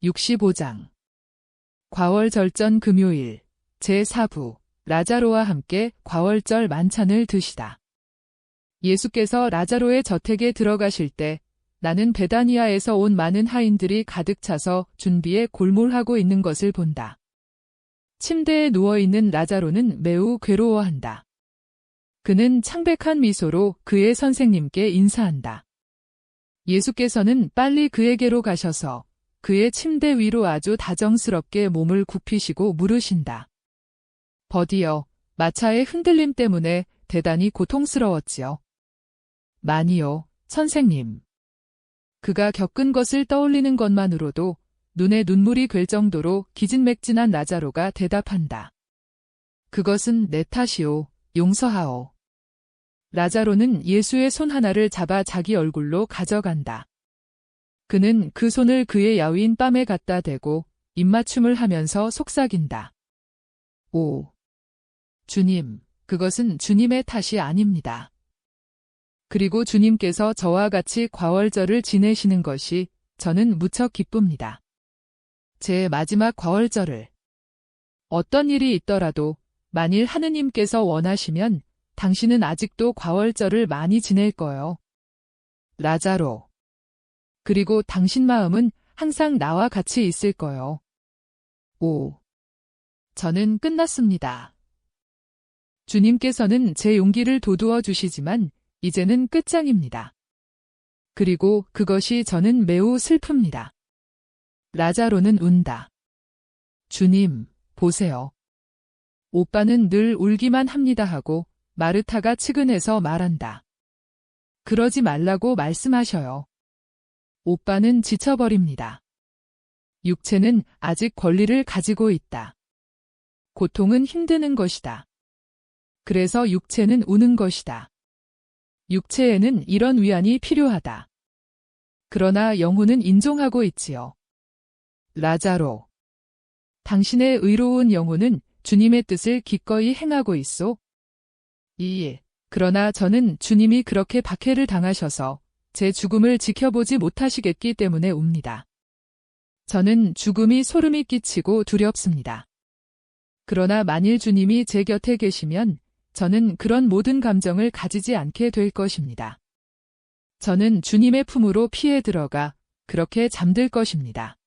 65장 과월절전 금요일 제4부 라자로와 함께 과월절 만찬을 드시다. 예수께서 라자로의 저택에 들어가실 때 나는 베다니아에서 온 많은 하인들이 가득 차서 준비에 골몰하고 있는 것을 본다. 침대에 누워있는 라자로는 매우 괴로워한다. 그는 창백한 미소로 그의 선생님께 인사한다. 예수께서는 빨리 그에게로 가셔서 그의 침대 위로 아주 다정스럽게 몸을 굽히시고 물으신다. 버디여, 마차의 흔들림 때문에 대단히 고통스러웠지요. 많이요, 선생님. 그가 겪은 것을 떠올리는 것만으로도 눈에 눈물이 괸 정도로 기진맥진한 라자로가 대답한다. 그것은 내 탓이오, 용서하오. 라자로는 예수의 손 하나를 잡아 자기 얼굴로 가져간다. 그는 그 손을 그의 야윈 뺨에 갖다 대고 입맞춤을 하면서 속삭인다. 오, 주님, 그것은 주님의 탓이 아닙니다. 그리고 주님께서 저와 같이 과월절을 지내시는 것이 저는 무척 기쁩니다. 제 마지막 과월절을. 어떤 일이 있더라도 만일 하느님께서 원하시면 당신은 아직도 과월절을 많이 지낼 거요. 라자로. 그리고 당신 마음은 항상 나와 같이 있을 거요. 오. 저는 끝났습니다. 주님께서는 제 용기를 돋우어 주시지만 이제는 끝장입니다. 그리고 그것이 저는 매우 슬픕니다. 라자로는 운다. 주님, 보세요. 오빠는 늘 울기만 합니다 하고 마르타가 측은해서 말한다. 그러지 말라고 말씀하셔요. 오빠는 지쳐버립니다. 육체는 아직 권리를 가지고 있다. 고통은 힘드는 것이다. 그래서 육체는 우는 것이다. 육체에는 이런 위안이 필요하다. 그러나 영혼은 인종하고 있지요. 라자로. 당신의 의로운 영혼은 주님의 뜻을 기꺼이 행하고 있소? 그러나 저는 주님이 그렇게 박해를 당하셔서 제 죽음을 지켜보지 못하시겠기 때문에 웁니다. 저는 죽음이 소름이 끼치고 두렵습니다. 그러나 만일 주님이 제 곁에 계시면 저는 그런 모든 감정을 가지지 않게 될 것입니다. 저는 주님의 품으로 피해 들어가 그렇게 잠들 것입니다.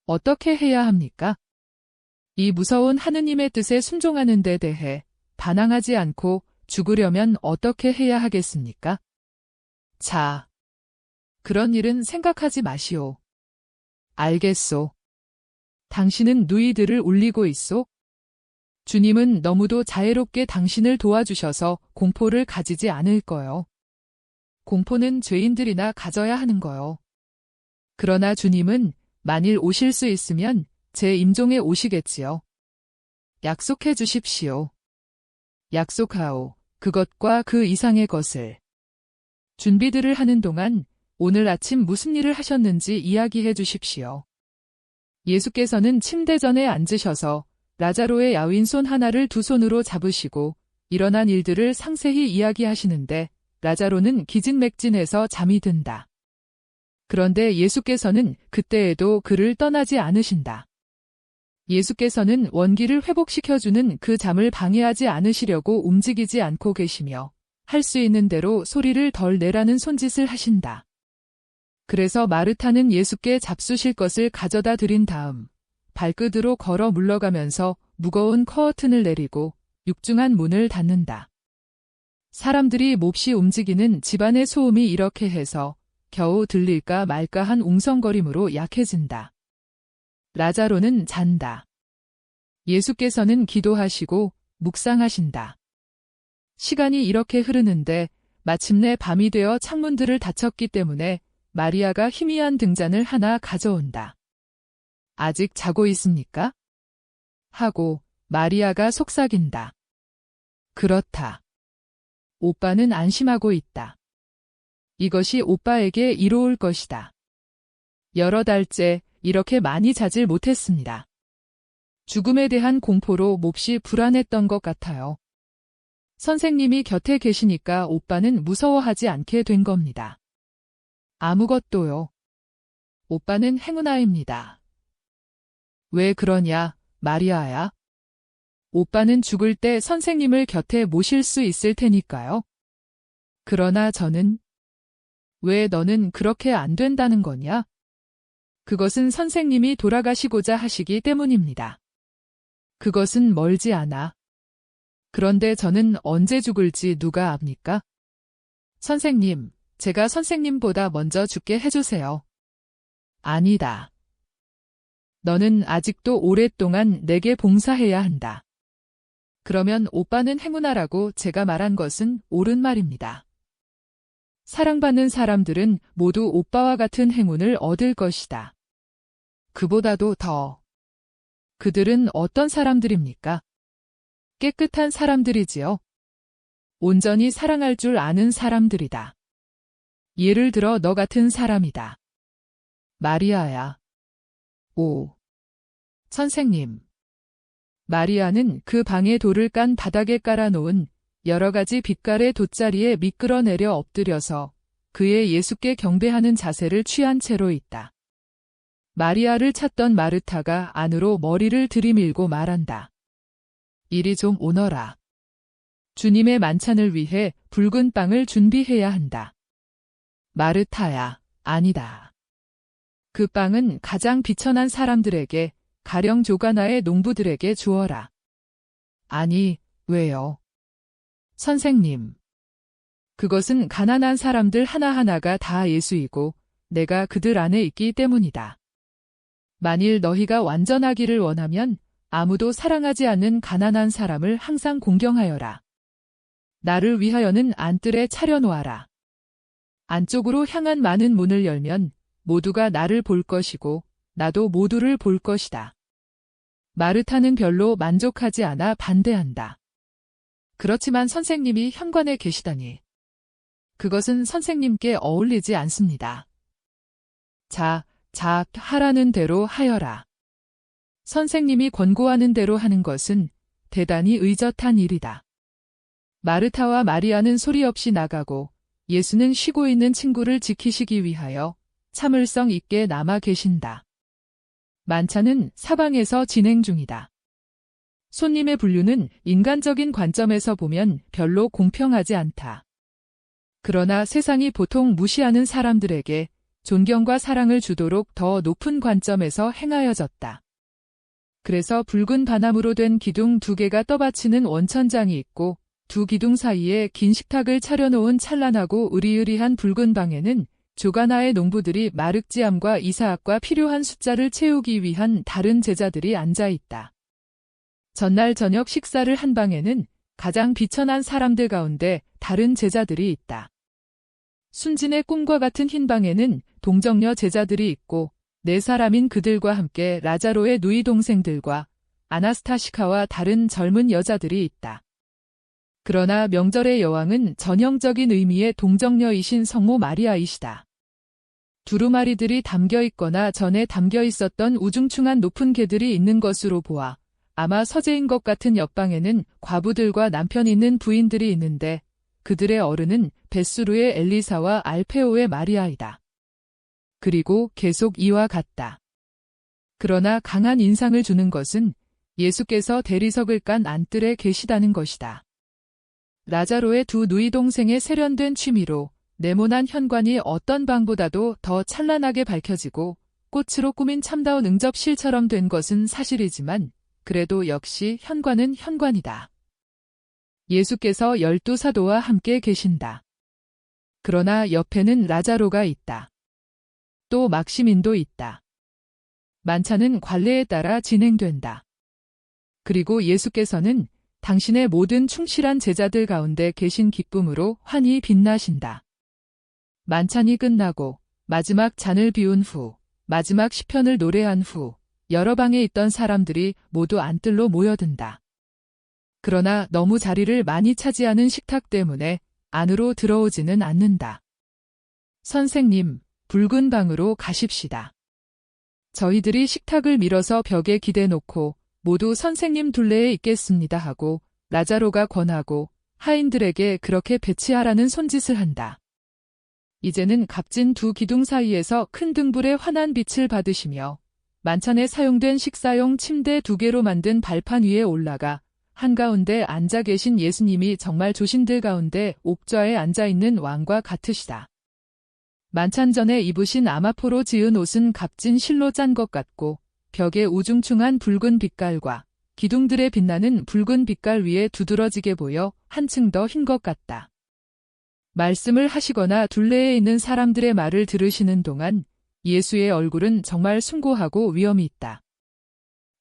어떻게 해야 합니까? 이 무서운 하느님의 뜻에 순종하는 데 대해 반항하지 않고 죽으려면 어떻게 해야 하겠습니까? 자, 그런 일은 생각하지 마시오. 알겠소. 당신은 누이들을 울리고 있소? 주님은 너무도 자애롭게 당신을 도와주셔서 공포를 가지지 않을 거요. 공포는 죄인들이나 가져야 하는 거요. 그러나 주님은 만일 오실 수 있으면 제 임종에 오시겠지요. 약속해 주십시오. 약속하오. 그것과 그 이상의 것을. 준비들을 하는 동안 오늘 아침 무슨 일을 하셨는지 이야기해 주십시오. 예수께서는 침대전에 앉으셔서 라자로의 야윈 손 하나를 두 손으로 잡으시고 일어난 일들을 상세히 이야기하시는데 라자로는 기진맥진해서 잠이 든다. 그런데 예수께서는 그때에도 그를 떠나지 않으신다. 예수께서는 원기를 회복시켜주는 그 잠을 방해하지 않으시려고 움직이지 않고 계시며 할 수 있는 대로 소리를 덜 내라는 손짓을 하신다. 그래서 마르타는 예수께 잡수실 것을 가져다 드린 다음 발끝으로 걸어 물러가면서 무거운 커튼을 내리고 육중한 문을 닫는다. 사람들이 몹시 움직이는 집안의 소음이 이렇게 해서 겨우 들릴까 말까 한 웅성거림으로 약해진다. 라자로는 잔다. 예수께서는 기도하시고 묵상하신다. 시간이 이렇게 흐르는데 마침내 밤이 되어 창문들을 닫혔기 때문에 마리아가 희미한 등잔을 하나 가져온다. 아직 자고 있습니까? 하고 마리아가 속삭인다. 그렇다. 오빠는 안심하고 있다. 이것이 오빠에게 이로울 것이다. 여러 달째 이렇게 많이 자질 못했습니다. 죽음에 대한 공포로 몹시 불안했던 것 같아요. 선생님이 곁에 계시니까 오빠는 무서워하지 않게 된 겁니다. 아무것도요. 오빠는 행운아입니다. 왜 그러냐, 마리아야? 오빠는 죽을 때 선생님을 곁에 모실 수 있을 테니까요. 그러나 저는 왜 너는 그렇게 안 된다는 거냐? 그것은 선생님이 돌아가시고자 하시기 때문입니다. 그것은 멀지 않아. 그런데 저는 언제 죽을지 누가 압니까? 선생님, 제가 선생님보다 먼저 죽게 해주세요. 아니다. 너는 아직도 오랫동안 내게 봉사해야 한다. 그러면 오빠는 행운아라고 제가 말한 것은 옳은 말입니다. 사랑받는 사람들은 모두 오빠와 같은 행운을 얻을 것이다. 그보다도 더. 그들은 어떤 사람들입니까? 깨끗한 사람들이지요. 온전히 사랑할 줄 아는 사람들이다. 예를 들어 너 같은 사람이다. 마리아야. 오. 선생님. 마리아는 그 방에 돌을 깐 바닥에 깔아놓은 여러 가지 빛깔의 돗자리에 미끄러내려 엎드려서 그의 예수께 경배하는 자세를 취한 채로 있다. 마리아를 찾던 마르타가 안으로 머리를 들이밀고 말한다. 이리 좀 오너라. 주님의 만찬을 위해 붉은 빵을 준비해야 한다. 마르타야, 아니다. 그 빵은 가장 비천한 사람들에게, 가령 조가나의 농부들에게 주어라. 아니, 왜요? 선생님. 그것은 가난한 사람들 하나하나가 다 예수이고 내가 그들 안에 있기 때문이다. 만일 너희가 완전하기를 원하면 아무도 사랑하지 않는 가난한 사람을 항상 공경하여라. 나를 위하여는 안뜰에 차려놓아라. 안쪽으로 향한 많은 문을 열면 모두가 나를 볼 것이고 나도 모두를 볼 것이다. 마르타는 별로 만족하지 않아 반대한다. 그렇지만 선생님이 현관에 계시다니. 그것은 선생님께 어울리지 않습니다. 자, 하라는 대로 하여라. 선생님이 권고하는 대로 하는 것은 대단히 의젓한 일이다. 마르타와 마리아는 소리 없이 나가고 예수는 쉬고 있는 친구를 지키시기 위하여 참을성 있게 남아 계신다. 만찬은 사방에서 진행 중이다. 손님의 분류는 인간적인 관점에서 보면 별로 공평하지 않다. 그러나 세상이 보통 무시하는 사람들에게 존경과 사랑을 주도록 더 높은 관점에서 행하여졌다. 그래서 붉은 바나무로 된 기둥 2개가 떠받치는 원천장이 있고 두 기둥 사이에 긴 식탁을 차려놓은 찬란하고 으리으리한 붉은 방에는 조가나의 농부들이 마륵지암과 이사학과 필요한 숫자를 채우기 위한 다른 제자들이 앉아 있다. 전날 저녁 식사를 한 방에는 가장 비천한 사람들 가운데 다른 제자들이 있다. 순진의 꿈과 같은 흰 방에는 동정녀 제자들이 있고 4사람인 그들과 함께 라자로의 누이 동생들과 아나스타시카와 다른 젊은 여자들이 있다. 그러나 명절의 여왕은 전형적인 의미의 동정녀이신 성모 마리아이시다. 두루마리들이 담겨 있거나 전에 담겨 있었던 우중충한 높은 개들이 있는 것으로 보아 아마 서재인 것 같은 옆방에는 과부들과 남편 있는 부인들이 있는데 그들의 어른은 벳수르의 엘리사와 알페오의 마리아이다. 그리고 계속 이와 같다. 그러나 강한 인상을 주는 것은 예수께서 대리석을 깐 안뜰에 계시다는 것이다. 라자로의 두 누이 동생의 세련된 취미로 네모난 현관이 어떤 방보다도 더 찬란하게 밝혀지고 꽃으로 꾸민 참다운 응접실처럼 된 것은 사실이지만 그래도 역시 현관은 현관이다. 예수께서 12사도와 함께 계신다. 그러나 옆에는 라자로가 있다. 또 막시민도 있다. 만찬은 관례에 따라 진행된다. 그리고 예수께서는 당신의 모든 충실한 제자들 가운데 계신 기쁨으로 환히 빛나신다. 만찬이 끝나고 마지막 잔을 비운 후, 마지막 시편을 노래한 후 여러 방에 있던 사람들이 모두 안뜰로 모여든다. 그러나 너무 자리를 많이 차지하는 식탁 때문에 안으로 들어오지는 않는다. 선생님, 붉은 방으로 가십시다. 저희들이 식탁을 밀어서 벽에 기대놓고 모두 선생님 둘레에 있겠습니다 하고 라자로가 권하고 하인들에게 그렇게 배치하라는 손짓을 한다. 이제는 값진 두 기둥 사이에서 큰 등불의 환한 빛을 받으시며 만찬에 사용된 식사용 침대 2개로 만든 발판 위에 올라가 한가운데 앉아 계신 예수님이 정말 조신들 가운데 옥좌에 앉아 있는 왕과 같으시다. 만찬 전에 입으신 아마포로 지은 옷은 값진 실로 짠 것 같고 벽에 우중충한 붉은 빛깔과 기둥들의 빛나는 붉은 빛깔 위에 두드러지게 보여 한층 더 흰 것 같다. 말씀을 하시거나 둘레에 있는 사람들의 말을 들으시는 동안 예수의 얼굴은 정말 숭고하고 위엄이 있다.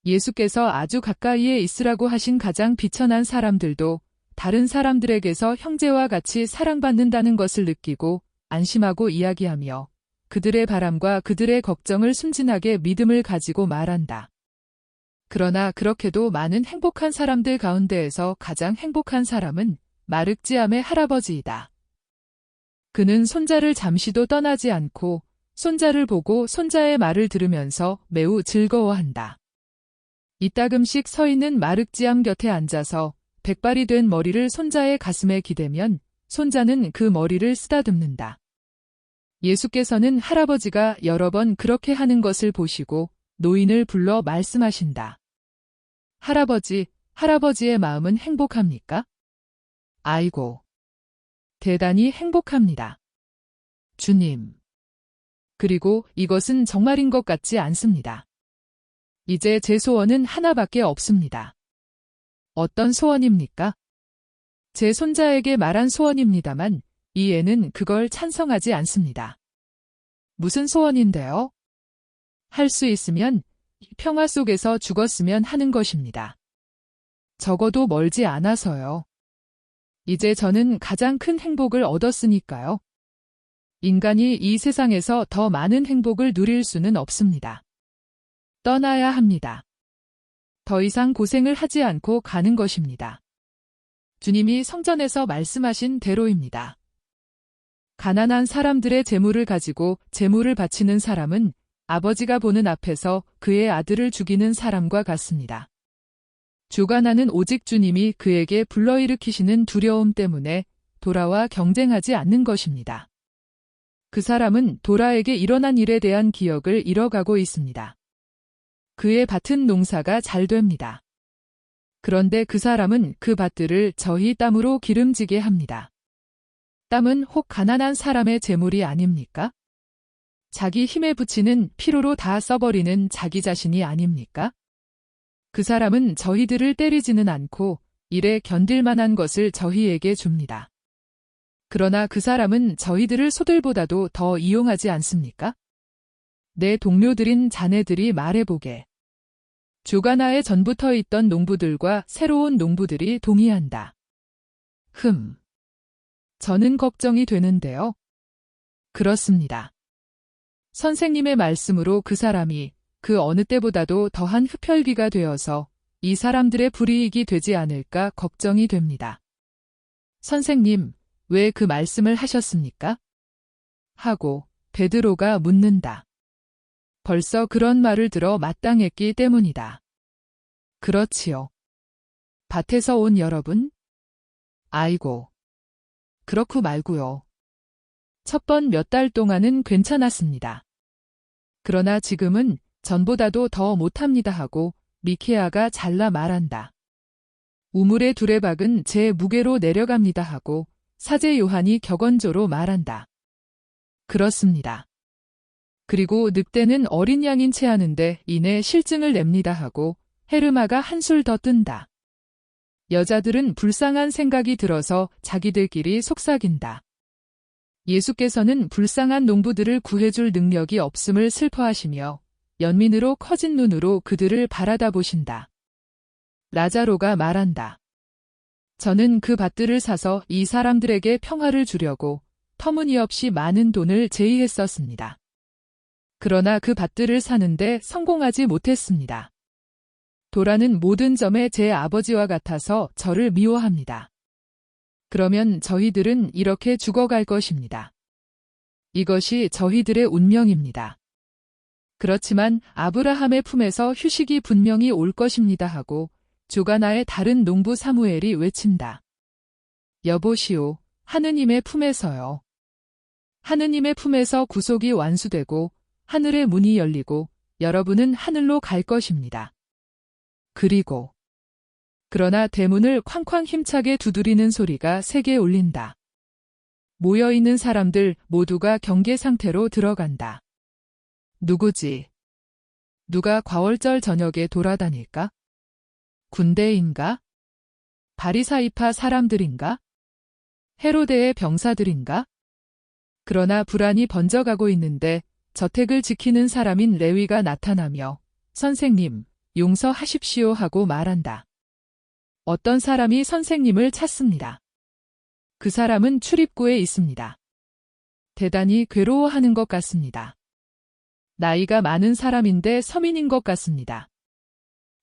예수께서 아주 가까이에 있으라고 하신 가장 비천한 사람들도 다른 사람들에게서 형제와 같이 사랑받는다는 것을 느끼고 안심하고 이야기하며 그들의 바람과 그들의 걱정을 순진하게 믿음을 가지고 말한다. 그러나 그렇게도 많은 행복한 사람들 가운데에서 가장 행복한 사람은 마륵지암의 할아버지이다. 그는 손자를 잠시도 떠나지 않고 손자를 보고 손자의 말을 들으면서 매우 즐거워한다. 이따금씩 서 있는 마륵지암 곁에 앉아서 백발이 된 머리를 손자의 가슴에 기대면 손자는 그 머리를 쓰다듬는다. 예수께서는 할아버지가 여러 번 그렇게 하는 것을 보시고 노인을 불러 말씀하신다. 할아버지, 할아버지의 마음은 행복합니까? 아이고, 대단히 행복합니다. 주님. 그리고 이것은 정말인 것 같지 않습니다. 이제 제 소원은 하나밖에 없습니다. 어떤 소원입니까? 제 손자에게 말한 소원입니다만 이 애는 그걸 찬성하지 않습니다. 무슨 소원인데요? 할 수 있으면 평화 속에서 죽었으면 하는 것입니다. 적어도 멀지 않아서요. 이제 저는 가장 큰 행복을 얻었으니까요. 인간이 이 세상에서 더 많은 행복을 누릴 수는 없습니다. 떠나야 합니다. 더 이상 고생을 하지 않고 가는 것입니다. 주님이 성전에서 말씀하신 대로입니다. 가난한 사람들의 재물을 가지고 재물을 바치는 사람은 아버지가 보는 앞에서 그의 아들을 죽이는 사람과 같습니다. 주관하는 오직 주님이 그에게 불러일으키시는 두려움 때문에 도라와 경쟁하지 않는 것입니다. 그 사람은 도라에게 일어난 일에 대한 기억을 잃어가고 있습니다. 그의 밭은 농사가 잘 됩니다. 그런데 그 사람은 그 밭들을 저희 땀으로 기름지게 합니다. 땀은 혹 가난한 사람의 재물이 아닙니까? 자기 힘에 부치는 피로로 다 써버리는 자기 자신이 아닙니까? 그 사람은 저희들을 때리지는 않고 일에 견딜 만한 것을 저희에게 줍니다. 그러나 그 사람은 저희들을 소들보다도 더 이용하지 않습니까? 내 동료들인 자네들이 말해보게. 주가나에 전부터 있던 농부들과 새로운 농부들이 동의한다. 저는 걱정이 되는데요. 그렇습니다. 선생님의 말씀으로 그 사람이 그 어느 때보다도 더한 흡혈귀가 되어서 이 사람들의 불이익이 되지 않을까 걱정이 됩니다. 선생님, 왜 그 말씀을 하셨습니까? 하고 베드로가 묻는다. 벌써 그런 말을 들어 마땅했기 때문이다. 그렇지요. 밭에서 온 여러분? 아이고. 그렇고 말고요. 첫 번 몇 달 동안은 괜찮았습니다. 그러나 지금은 전보다도 더 못합니다 하고 미케아가 잘라 말한다. 우물의 두레박은 제 무게로 내려갑니다 하고 사제 요한이 격언조로 말한다. 그렇습니다. 그리고 늑대는 어린 양인 채 하는데 이내 실증을 냅니다 하고 헤르마가 한술 더 뜬다. 여자들은 불쌍한 생각이 들어서 자기들끼리 속삭인다. 예수께서는 불쌍한 농부들을 구해줄 능력이 없음을 슬퍼하시며 연민으로 커진 눈으로 그들을 바라다 보신다. 라자로가 말한다. 저는 그 밭들을 사서 이 사람들에게 평화를 주려고 터무니없이 많은 돈을 제의했었습니다. 그러나 그 밭들을 사는데 성공하지 못했습니다. 도라는 모든 점에 제 아버지와 같아서 저를 미워합니다. 그러면 저희들은 이렇게 죽어갈 것입니다. 이것이 저희들의 운명입니다. 그렇지만 아브라함의 품에서 휴식이 분명히 올 것입니다 하고 주가나의 다른 농부 사무엘이 외친다. 여보시오, 하느님의 품에서요. 하느님의 품에서 구속이 완수되고 하늘의 문이 열리고 여러분은 하늘로 갈 것입니다. 그러나 대문을 쾅쾅 힘차게 두드리는 소리가 세게 울린다. 모여있는 사람들 모두가 경계 상태로 들어간다. 누구지? 누가 과월절 저녁에 돌아다닐까? 군대인가? 바리사이파 사람들인가? 헤로데의 병사들인가? 그러나 불안이 번져가고 있는데 저택을 지키는 사람인 레위가 나타나며 선생님, 용서하십시오 하고 말한다. 어떤 사람이 선생님을 찾습니다. 그 사람은 출입구에 있습니다. 대단히 괴로워하는 것 같습니다. 나이가 많은 사람인데 서민인 것 같습니다.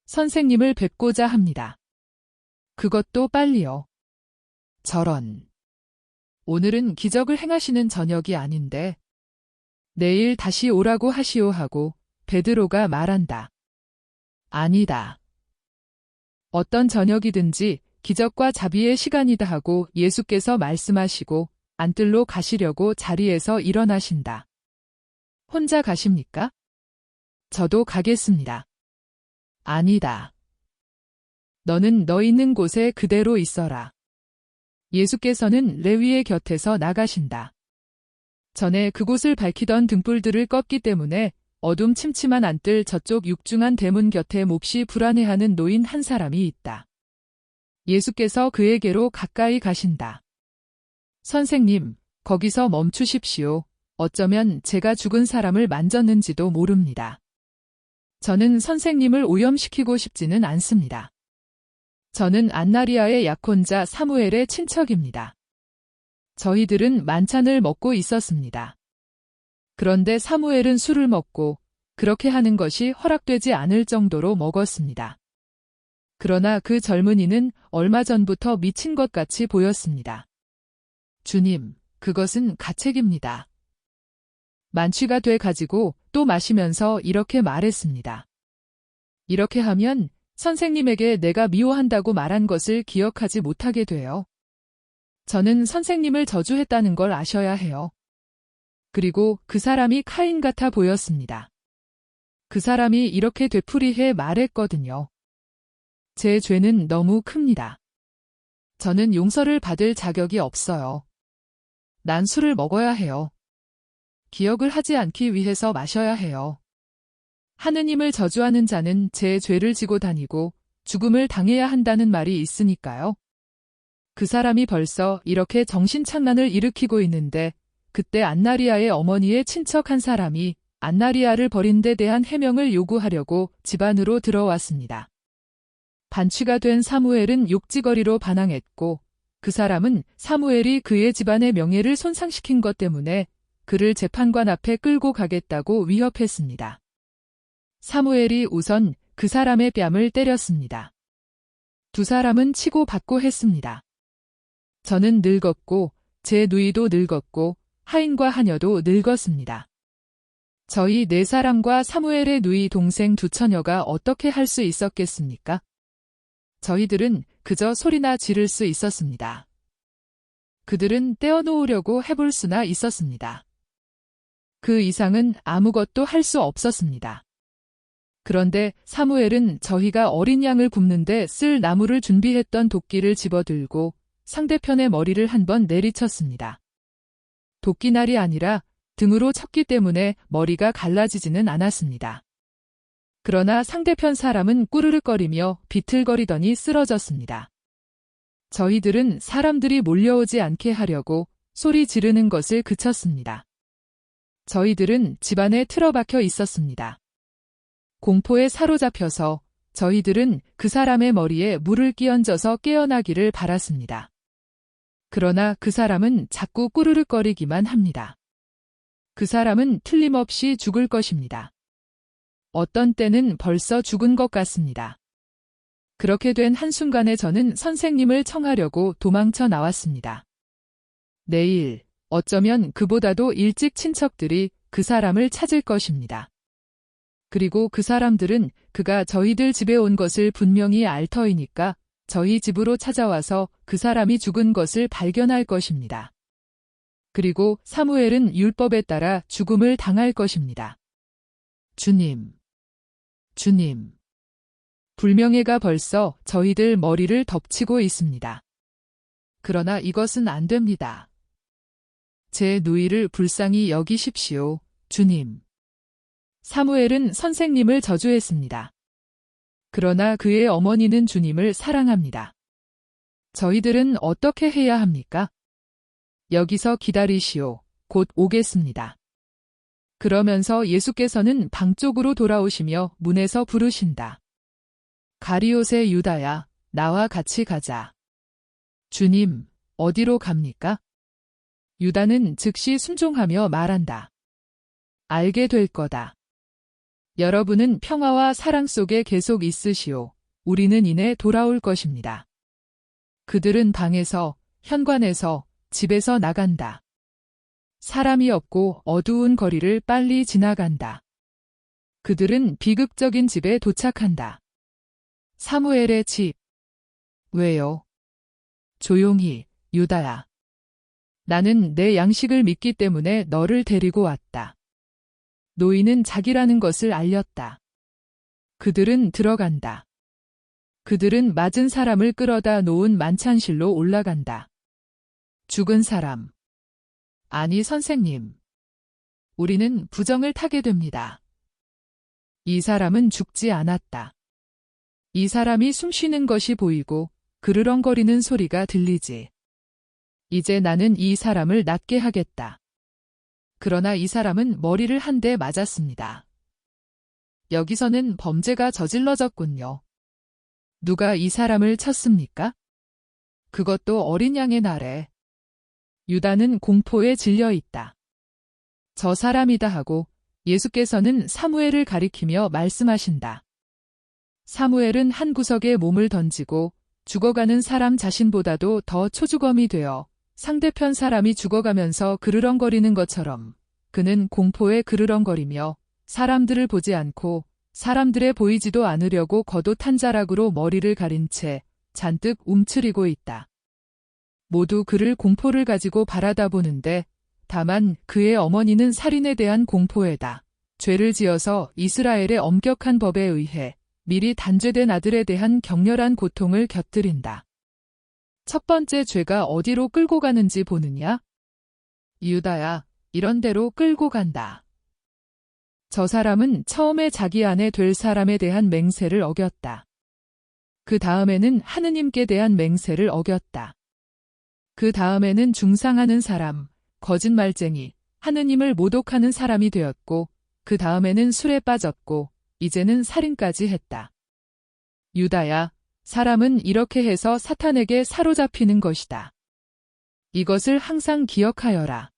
선생님을 뵙고자 합니다. 그것도 빨리요. 저런. 오늘은 기적을 행하시는 저녁이 아닌데 내일 다시 오라고 하시오 하고 베드로가 말한다. 아니다. 어떤 저녁이든지 기적과 자비의 시간이다 하고 예수께서 말씀하시고 안뜰로 가시려고 자리에서 일어나신다. 혼자 가십니까? 저도 가겠습니다. 아니다. 너는 너 있는 곳에 그대로 있어라. 예수께서는 레위의 곁에서 나가신다. 전에 그곳을 밝히던 등불들을 껐기 때문에 어둠 침침한 안뜰 저쪽 육중한 대문 곁에 몹시 불안해하는 노인 한 사람이 있다. 예수께서 그에게로 가까이 가신다. 선생님, 거기서 멈추십시오. 어쩌면 제가 죽은 사람을 만졌는지도 모릅니다. 저는 선생님을 오염시키고 싶지는 않습니다. 저는 안나리아의 약혼자 사무엘의 친척입니다. 저희들은 만찬을 먹고 있었습니다. 그런데 사무엘은 술을 먹고 그렇게 하는 것이 허락되지 않을 정도로 먹었습니다. 그러나 그 젊은이는 얼마 전부터 미친 것 같이 보였습니다. 주님, 그것은 가책입니다. 만취가 돼 가지고 또 마시면서 이렇게 말했습니다. 이렇게 하면 선생님에게 내가 미워한다고 말한 것을 기억하지 못하게 돼요. 저는 선생님을 저주했다는 걸 아셔야 해요. 그리고 그 사람이 카인 같아 보였습니다. 그 사람이 이렇게 되풀이해 말했거든요. 제 죄는 너무 큽니다. 저는 용서를 받을 자격이 없어요. 난 술을 먹어야 해요. 기억을 하지 않기 위해서 마셔야 해요. 하느님을 저주하는 자는 제 죄를 지고 다니고 죽음을 당해야 한다는 말이 있으니까요. 그 사람이 벌써 이렇게 정신착란을 일으키고 있는데 그때 안나리아의 어머니의 친척 한 사람이 안나리아를 버린 데 대한 해명을 요구하려고 집 안으로 들어왔습니다. 반취가 된 사무엘은 욕지거리로 반항했고 그 사람은 사무엘이 그의 집안의 명예를 손상시킨 것 때문에 그를 재판관 앞에 끌고 가겠다고 위협했습니다. 사무엘이 우선 그 사람의 뺨을 때렸습니다. 두 사람은 치고 받고 했습니다. 저는 늙었고 제 누이도 늙었고 하인과 하녀도 늙었습니다. 저희 네 사람과 사무엘의 누이 동생 두 처녀가 어떻게 할 수 있었겠습니까? 저희들은 그저 소리나 지를 수 있었습니다. 그들은 떼어놓으려고 해볼 수나 있었습니다. 그 이상은 아무것도 할 수 없었습니다. 그런데 사무엘은 저희가 어린 양을 굽는데 쓸 나무를 준비했던 도끼를 집어들고 상대편의 머리를 한번 내리쳤습니다. 도끼날이 아니라 등으로 쳤기 때문에 머리가 갈라지지는 않았습니다. 그러나 상대편 사람은 꾸르륵거리며 비틀거리더니 쓰러졌습니다. 저희들은 사람들이 몰려오지 않게 하려고 소리 지르는 것을 그쳤습니다. 저희들은 집안에 틀어박혀 있었습니다. 공포에 사로잡혀서 저희들은 그 사람의 머리에 물을 끼얹어서 깨어나기를 바랐습니다. 그러나 그 사람은 자꾸 꾸르륵거리기만 합니다. 그 사람은 틀림없이 죽을 것입니다. 어떤 때는 벌써 죽은 것 같습니다. 그렇게 된 한순간에 저는 선생님을 청하려고 도망쳐 나왔습니다. 내일, 어쩌면 그보다도 일찍 친척들이 그 사람을 찾을 것입니다. 그리고 그 사람들은 그가 저희들 집에 온 것을 분명히 알 터이니까 저희 집으로 찾아와서 그 사람이 죽은 것을 발견할 것입니다. 그리고 사무엘은 율법에 따라 죽음을 당할 것입니다. 주님, 주님. 불명예가 벌써 저희들 머리를 덮치고 있습니다. 그러나 이것은 안 됩니다. 제 누이를 불쌍히 여기십시오, 주님. 사무엘은 선생님을 저주했습니다. 그러나 그의 어머니는 주님을 사랑합니다. 저희들은 어떻게 해야 합니까? 여기서 기다리시오. 곧 오겠습니다. 그러면서 예수께서는 방 쪽으로 돌아오시며 문에서 부르신다. 가리옷의 유다야, 나와 같이 가자. 주님, 어디로 갑니까? 유다는 즉시 순종하며 말한다. 알게 될 거다. 여러분은 평화와 사랑 속에 계속 있으시오. 우리는 이내 돌아올 것입니다. 그들은 방에서, 현관에서, 집에서 나간다. 사람이 없고 어두운 거리를 빨리 지나간다. 그들은 비극적인 집에 도착한다. 사무엘의 집. 왜요? 조용히, 유다야. 나는 내 양식을 믿기 때문에 너를 데리고 왔다. 노인은 자기라는 것을 알렸다. 그들은 들어간다. 그들은 맞은 사람을 끌어다 놓은 만찬실로 올라간다. 죽은 사람. 아니, 선생님. 우리는 부정을 타게 됩니다. 이 사람은 죽지 않았다. 이 사람이 숨쉬는 것이 보이고 그르렁거리는 소리가 들리지. 이제 나는 이 사람을 낫게 하겠다. 그러나 이 사람은 머리를 한 대 맞았습니다. 여기서는 범죄가 저질러졌군요. 누가 이 사람을 쳤습니까? 그것도 어린 양의 날에. 유다는 공포에 질려 있다. 저 사람이다 하고 예수께서는 사무엘을 가리키며 말씀하신다. 사무엘은 한 구석에 몸을 던지고 죽어가는 사람 자신보다도 더 초주검이 되어 상대편 사람이 죽어가면서 그르렁거리는 것처럼 그는 공포에 그르렁거리며 사람들을 보지 않고 사람들의 보이지도 않으려고 겉옷 한 자락으로 머리를 가린 채 잔뜩 움츠리고 있다. 모두 그를 공포를 가지고 바라다 보는데 다만 그의 어머니는 살인에 대한 공포에다 죄를 지어서 이스라엘의 엄격한 법에 의해 미리 단죄된 아들에 대한 격렬한 고통을 곁들인다. 첫 번째 죄가 어디로 끌고 가는지 보느냐? 유다야, 이런 데로 끌고 간다. 저 사람은 처음에 자기 아내 될 사람에 대한 맹세를 어겼다. 그 다음에는 하느님께 대한 맹세를 어겼다. 그 다음에는 중상하는 사람, 거짓말쟁이, 하느님을 모독하는 사람이 되었고, 그 다음에는 술에 빠졌고, 이제는 살인까지 했다. 유다야, 사람은 이렇게 해서 사탄에게 사로잡히는 것이다. 이것을 항상 기억하여라.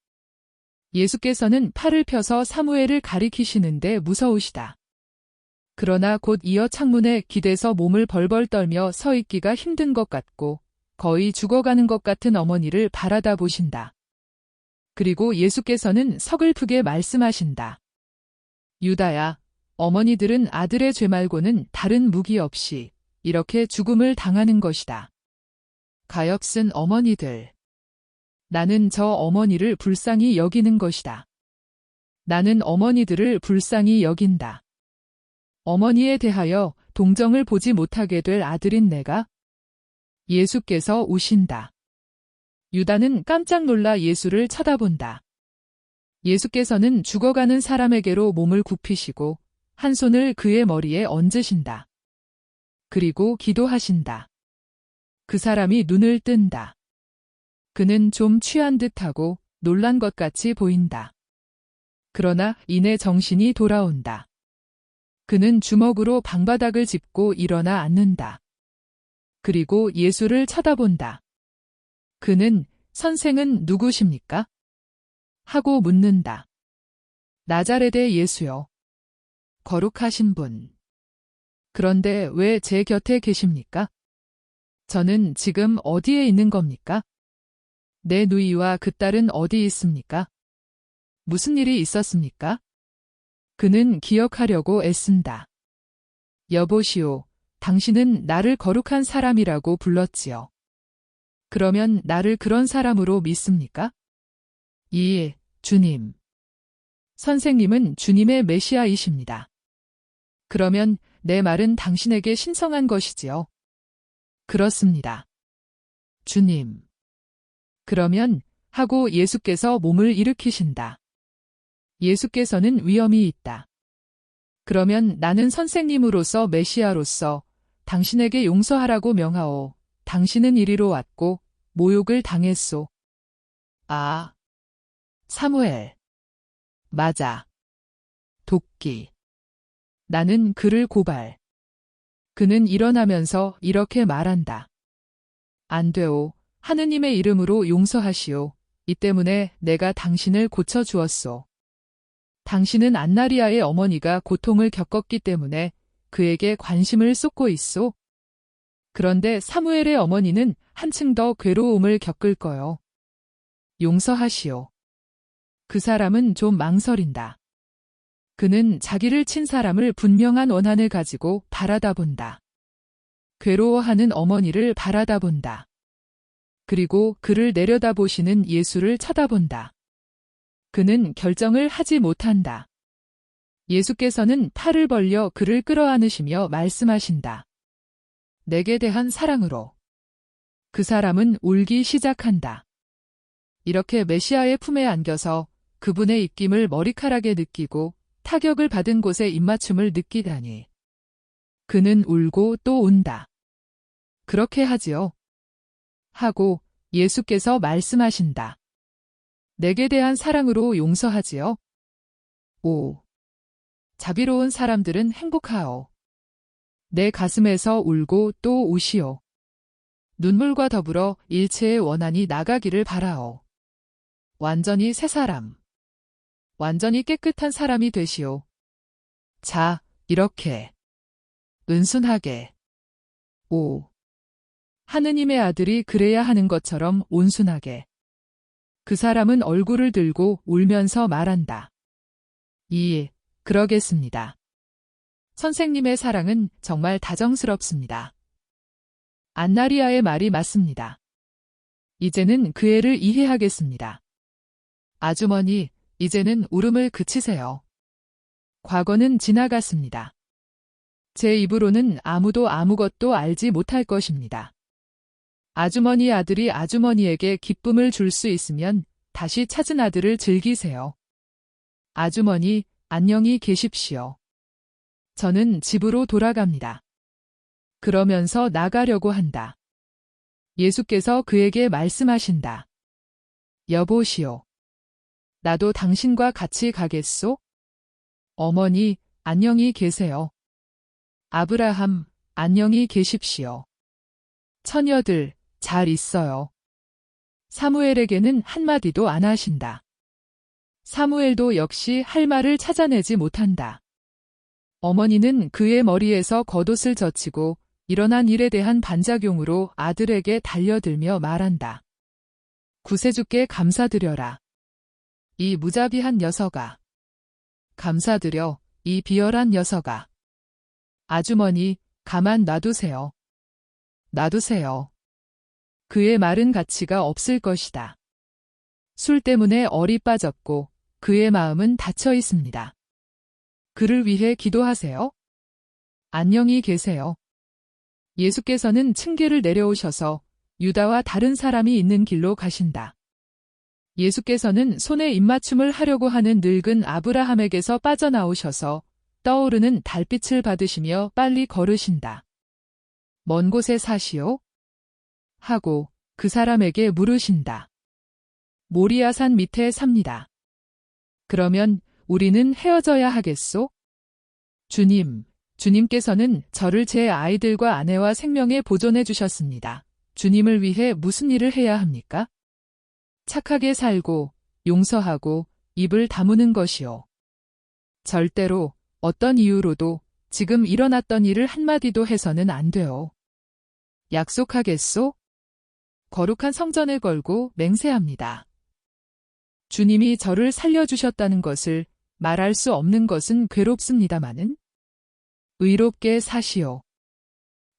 예수께서는 팔을 펴서 사무엘을 가리키시는데 무서우시다. 그러나 곧 이어 창문에 기대서 몸을 벌벌 떨며 서 있기가 힘든 것 같고 거의 죽어가는 것 같은 어머니를 바라다 보신다. 그리고 예수께서는 서글프게 말씀하신다. 유다야, 어머니들은 아들의 죄 말고는 다른 무기 없이 이렇게 죽음을 당하는 것이다. 가엾은 어머니들. 나는 저 어머니를 불쌍히 여기는 것이다. 나는 어머니들을 불쌍히 여긴다. 어머니에 대하여 동정을 보지 못하게 될 아들인 내가? 예수께서 우신다. 유다는 깜짝 놀라 예수를 쳐다본다. 예수께서는 죽어가는 사람에게로 몸을 굽히시고 한 손을 그의 머리에 얹으신다. 그리고 기도하신다. 그 사람이 눈을 뜬다. 그는 좀 취한 듯하고 놀란 것 같이 보인다. 그러나 이내 정신이 돌아온다. 그는 주먹으로 방바닥을 짚고 일어나 앉는다. 그리고 예수를 쳐다본다. 그는 선생은 누구십니까? 하고 묻는다. 나자렛의 예수요. 거룩하신 분. 그런데 왜 제 곁에 계십니까? 저는 지금 어디에 있는 겁니까? 내 누이와 그 딸은 어디 있습니까? 무슨 일이 있었습니까? 그는 기억하려고 애쓴다. 여보시오, 당신은 나를 거룩한 사람이라고 불렀지요. 그러면 나를 그런 사람으로 믿습니까? 예, 주님. 선생님은 주님의 메시아이십니다. 그러면 내 말은 당신에게 신성한 것이지요. 그렇습니다. 주님. 그러면 하고 예수께서 몸을 일으키신다. 예수께서는 위험이 있다. 그러면 나는 선생님으로서 메시아로서 당신에게 용서하라고 명하오. 당신은 이리로 왔고 모욕을 당했소. 아, 사무엘. 맞아. 도끼. 나는 그를 고발. 그는 일어나면서 이렇게 말한다. 안 되오. 하느님의 이름으로 용서하시오. 이 때문에 내가 당신을 고쳐주었소. 당신은 안나리아의 어머니가 고통을 겪었기 때문에 그에게 관심을 쏟고 있소. 그런데 사무엘의 어머니는 한층 더 괴로움을 겪을 거요. 용서하시오. 그 사람은 좀 망설인다. 그는 자기를 친 사람을 분명한 원한을 가지고 바라다 본다. 괴로워하는 어머니를 바라다 본다. 그리고 그를 내려다보시는 예수를 쳐다본다. 그는 결정을 하지 못한다. 예수께서는 팔을 벌려 그를 끌어안으시며 말씀하신다. 내게 대한 사랑으로. 그 사람은 울기 시작한다. 이렇게 메시아의 품에 안겨서 그분의 입김을 머리카락에 느끼고 타격을 받은 곳에 입맞춤을 느끼다니. 그는 울고 또 운다. 그렇게 하지요. 하고 예수께서 말씀하신다. 내게 대한 사랑으로 용서하지요. 오. 자비로운 사람들은 행복하오. 내 가슴에서 울고 또 우시오. 눈물과 더불어 일체의 원한이 나가기를 바라오. 완전히 새 사람. 완전히 깨끗한 사람이 되시오. 자, 이렇게. 은순하게. 오. 하느님의 아들이 그래야 하는 것처럼 온순하게. 그 사람은 얼굴을 들고 울면서 말한다. 그러겠습니다. 선생님의 사랑은 정말 다정스럽습니다. 안나리아의 말이 맞습니다. 이제는 그 애를 이해하겠습니다. 아주머니, 이제는 울음을 그치세요. 과거는 지나갔습니다. 제 입으로는 아무도 아무것도 알지 못할 것입니다. 아주머니 아들이 아주머니에게 기쁨을 줄 수 있으면 다시 찾은 아들을 즐기세요. 아주머니, 안녕히 계십시오. 저는 집으로 돌아갑니다. 그러면서 나가려고 한다. 예수께서 그에게 말씀하신다. 여보시오. 나도 당신과 같이 가겠소? 어머니, 안녕히 계세요. 아브라함, 안녕히 계십시오. 처녀들, 잘 있어요. 사무엘에게는 한마디도 안 하신다. 사무엘도 역시 할 말을 찾아내지 못한다. 어머니는 그의 머리에서 겉옷을 젖히고 일어난 일에 대한 반작용으로 아들에게 달려들며 말한다. 구세주께 감사드려라. 이 무자비한 녀석아. 감사드려, 이 비열한 녀석아. 아주머니, 가만 놔두세요. 놔두세요. 그의 말은 가치가 없을 것이다. 술 때문에 얼이 빠졌고 그의 마음은 닫혀 있습니다. 그를 위해 기도하세요. 안녕히 계세요. 예수께서는 층계를 내려오셔서 유다와 다른 사람이 있는 길로 가신다. 예수께서는 손에 입맞춤을 하려고 하는 늙은 아브라함에게서 빠져나오셔서 떠오르는 달빛을 받으시며 빨리 걸으신다. 먼 곳에 사시오? 하고 그 사람에게 물으신다. 모리아산 밑에 삽니다. 그러면 우리는 헤어져야 하겠소? 주님께서는 저를 제 아이들과 아내와 생명에 보존해 주셨습니다. 주님을 위해 무슨 일을 해야 합니까? 착하게 살고 용서하고 입을 다무는 것이요. 절대로 어떤 이유로도 지금 일어났던 일을 한마디도 해서는 안 돼요. 약속하겠소? 거룩한 성전을 걸고 맹세합니다. 주님이 저를 살려주셨다는 것을 말할 수 없는 것은 괴롭습니다마는 의롭게 사시오.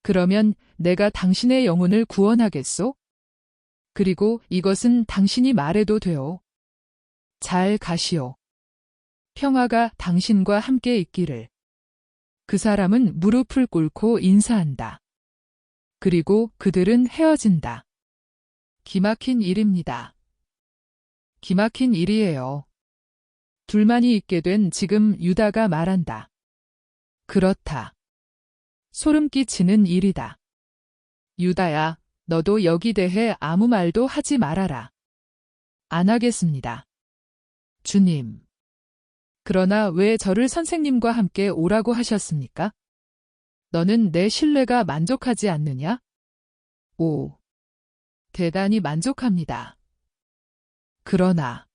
그러면 내가 당신의 영혼을 구원하겠소? 그리고 이것은 당신이 말해도 돼요. 잘 가시오. 평화가 당신과 함께 있기를. 그 사람은 무릎을 꿇고 인사한다. 그리고 그들은 헤어진다. 기막힌 일입니다. 기막힌 일이에요. 둘만이 있게 된 지금 유다가 말한다. 그렇다. 소름 끼치는 일이다. 유다야, 너도 여기 대해 아무 말도 하지 말아라. 안 하겠습니다. 주님. 그러나 왜 저를 선생님과 함께 오라고 하셨습니까? 너는 내 신뢰가 만족하지 않느냐? 오. 대단히 만족합니다. 그러나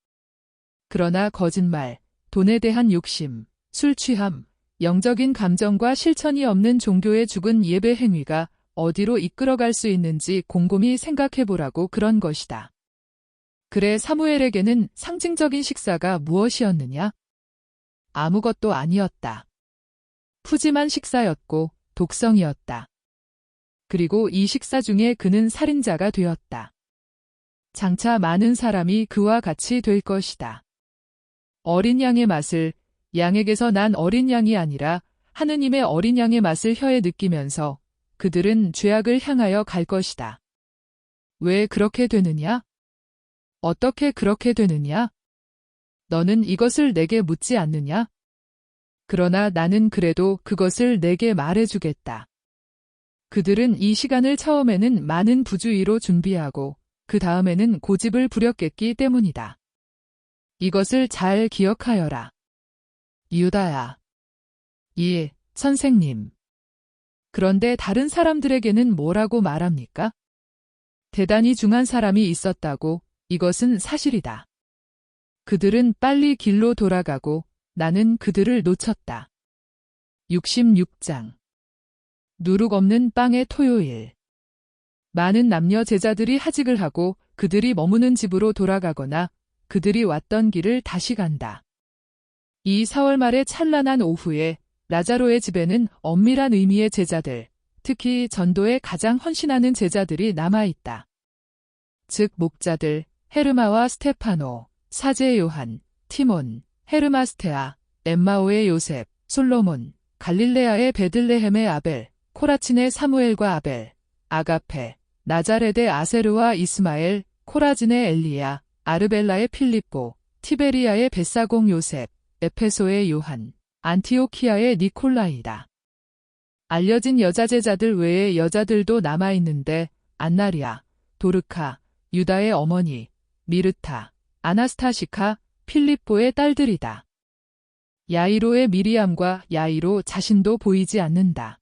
거짓말, 돈에 대한 욕심, 술 취함, 영적인 감정과 실천이 없는 종교의 죽은 예배 행위가 어디로 이끌어갈 수 있는지 곰곰이 생각해보라고 그런 것이다. 그래 사무엘에게는 상징적인 식사가 무엇이었느냐? 아무것도 아니었다. 푸짐한 식사였고 독성이었다. 그리고 이 식사 중에 그는 살인자가 되었다. 장차 많은 사람이 그와 같이 될 것이다. 어린 양의 맛을 양에게서 난 어린 양이 아니라 하느님의 어린 양의 맛을 혀에 느끼면서 그들은 죄악을 향하여 갈 것이다. 왜 그렇게 되느냐? 어떻게 그렇게 되느냐? 너는 이것을 내게 묻지 않느냐? 그러나 나는 그래도 그것을 내게 말해주겠다. 그들은 이 시간을 처음에는 많은 부주의로 준비하고 그 다음에는 고집을 부렸겠기 때문이다. 이것을 잘 기억하여라. 유다야. 예, 선생님. 그런데 다른 사람들에게는 뭐라고 말합니까? 대단히 중한 사람이 있었다고, 이것은 사실이다. 그들은 빨리 길로 돌아가고 나는 그들을 놓쳤다. 66장. 누룩 없는 빵의 토요일. 많은 남녀 제자들이 하직을 하고 그들이 머무는 집으로 돌아가거나 그들이 왔던 길을 다시 간다. 이 4월 말의 찬란한 오후에 라자로의 집에는 엄밀한 의미의 제자들, 특히 전도에 가장 헌신하는 제자들이 남아있다. 즉 목자들, 헤르마와 스테파노, 사제 요한, 티몬, 헤르마스테아, 엠마오의 요셉, 솔로몬, 갈릴레아의 베들레헴의 아벨, 코라친의 사무엘과 아벨, 아가페, 나자렛의 아세르와 이스마엘, 코라진의 엘리야, 아르벨라의 필립보, 티베리아의 벳사공 요셉, 에페소의 요한, 안티오키아의 니콜라이다. 알려진 여자 제자들 외에 여자들도 남아있는데 안나리아, 도르카, 유다의 어머니, 미르타, 아나스타시카, 필립보의 딸들이다. 야이로의 미리암과 야이로 자신도 보이지 않는다.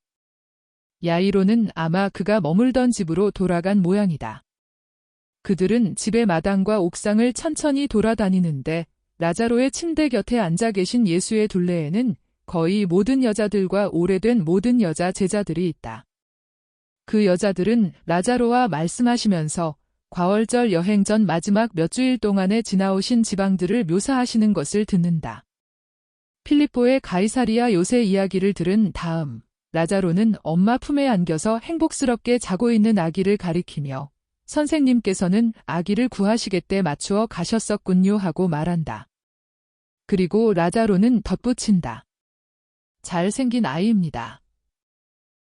야이로는 아마 그가 머물던 집으로 돌아간 모양이다. 그들은 집의 마당과 옥상을 천천히 돌아다니는데 라자로의 침대 곁에 앉아 계신 예수의 둘레에는 거의 모든 여자들과 오래된 모든 여자 제자들이 있다. 그 여자들은 라자로와 말씀하시면서 과월절 여행 전 마지막 몇 주일 동안에 지나오신 지방들을 묘사하시는 것을 듣는다. 필립보의 가이사리아 요새 이야기를 들은 다음 라자로는 엄마 품에 안겨서 행복스럽게 자고 있는 아기를 가리키며 선생님께서는 아기를 구하시겠대 맞추어 가셨었군요 하고 말한다. 그리고 라자로는 덧붙인다. 잘생긴 아이입니다.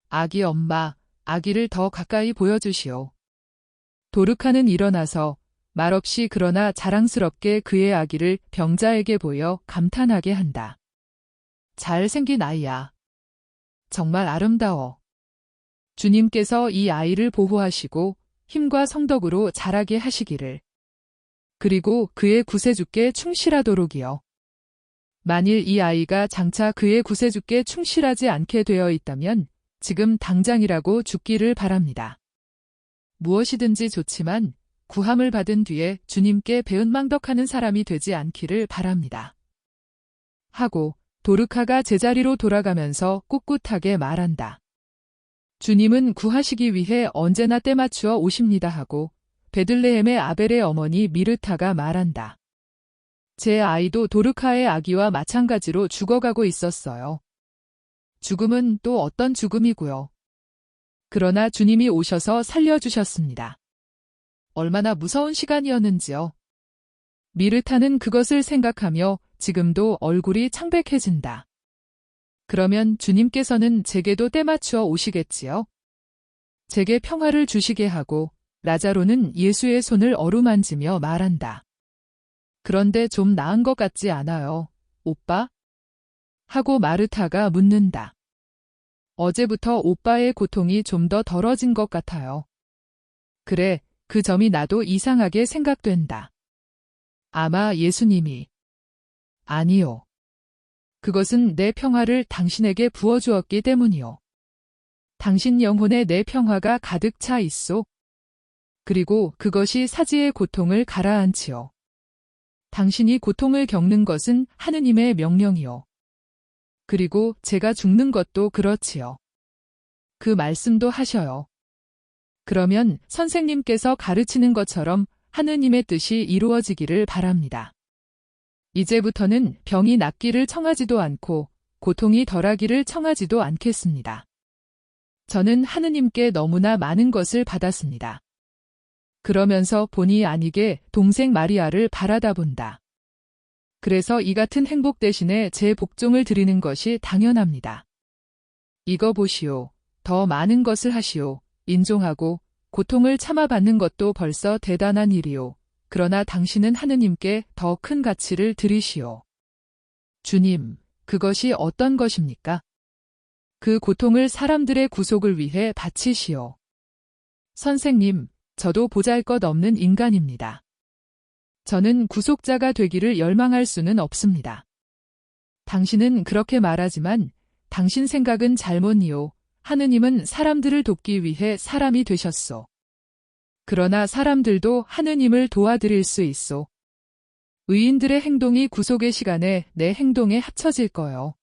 아기 엄마, 아기를 더 가까이 보여주시오. 도르카는 일어나서 말없이 그러나 자랑스럽게 그의 아기를 병자에게 보여 감탄하게 한다. 잘생긴 아이야. 정말 아름다워. 주님께서 이 아이를 보호하시고 힘과 성덕으로 자라게 하시기를. 그리고 그의 구세주께 충실하도록이요. 만일 이 아이가 장차 그의 구세주께 충실하지 않게 되어 있다면 지금 당장이라고 죽기를 바랍니다. 무엇이든지 좋지만 구함을 받은 뒤에 주님께 배은망덕하는 사람이 되지 않기를 바랍니다. 하고 도르카가 제자리로 돌아가면서 꿋꿋하게 말한다. 주님은 구하시기 위해 언제나 때맞추어 오십니다 하고 베들레헴의 아벨의 어머니 미르타가 말한다. 제 아이도 도르카의 아기와 마찬가지로 죽어가고 있었어요. 죽음은 또 어떤 죽음이고요. 그러나 주님이 오셔서 살려주셨습니다. 얼마나 무서운 시간이었는지요. 미르타는 그것을 생각하며 지금도 얼굴이 창백해진다. 그러면 주님께서는 제게도 때맞추어 오시겠지요? 제게 평화를 주시게 하고 라자로는 예수의 손을 어루만지며 말한다. 그런데 좀 나은 것 같지 않아요, 오빠? 하고 마르타가 묻는다. 어제부터 오빠의 고통이 좀 더 덜어진 것 같아요. 그래, 그 점이 나도 이상하게 생각된다. 아마 예수님이. 아니요. 그것은 내 평화를 당신에게 부어주었기 때문이요. 당신 영혼에 내 평화가 가득 차 있소. 그리고 그것이 사지의 고통을 가라앉히요. 당신이 고통을 겪는 것은 하느님의 명령이요. 그리고 제가 죽는 것도 그렇지요. 그 말씀도 하셔요. 그러면 선생님께서 가르치는 것처럼 하느님의 뜻이 이루어지기를 바랍니다. 이제부터는 병이 낫기를 청하지도 않고 고통이 덜하기를 청하지도 않겠습니다. 저는 하느님께 너무나 많은 것을 받았습니다. 그러면서 본의 아니게 동생 마리아를 바라다 본다. 그래서 이 같은 행복 대신에 제 복종을 드리는 것이 당연합니다. 이거 보시오. 더 많은 것을 하시오. 인종하고 고통을 참아받는 것도 벌써 대단한 일이오. 그러나 당신은 하느님께 더 큰 가치를 드리시오. 주님, 그것이 어떤 것입니까? 그 고통을 사람들의 구속을 위해 바치시오. 선생님, 저도 보잘것없는 인간입니다. 저는 구속자가 되기를 열망할 수는 없습니다. 당신은 그렇게 말하지만 당신 생각은 잘못이요. 하느님은 사람들을 돕기 위해 사람이 되셨소. 그러나 사람들도 하느님을 도와드릴 수 있소. 의인들의 행동이 구속의 시간에 내 행동에 합쳐질 거요.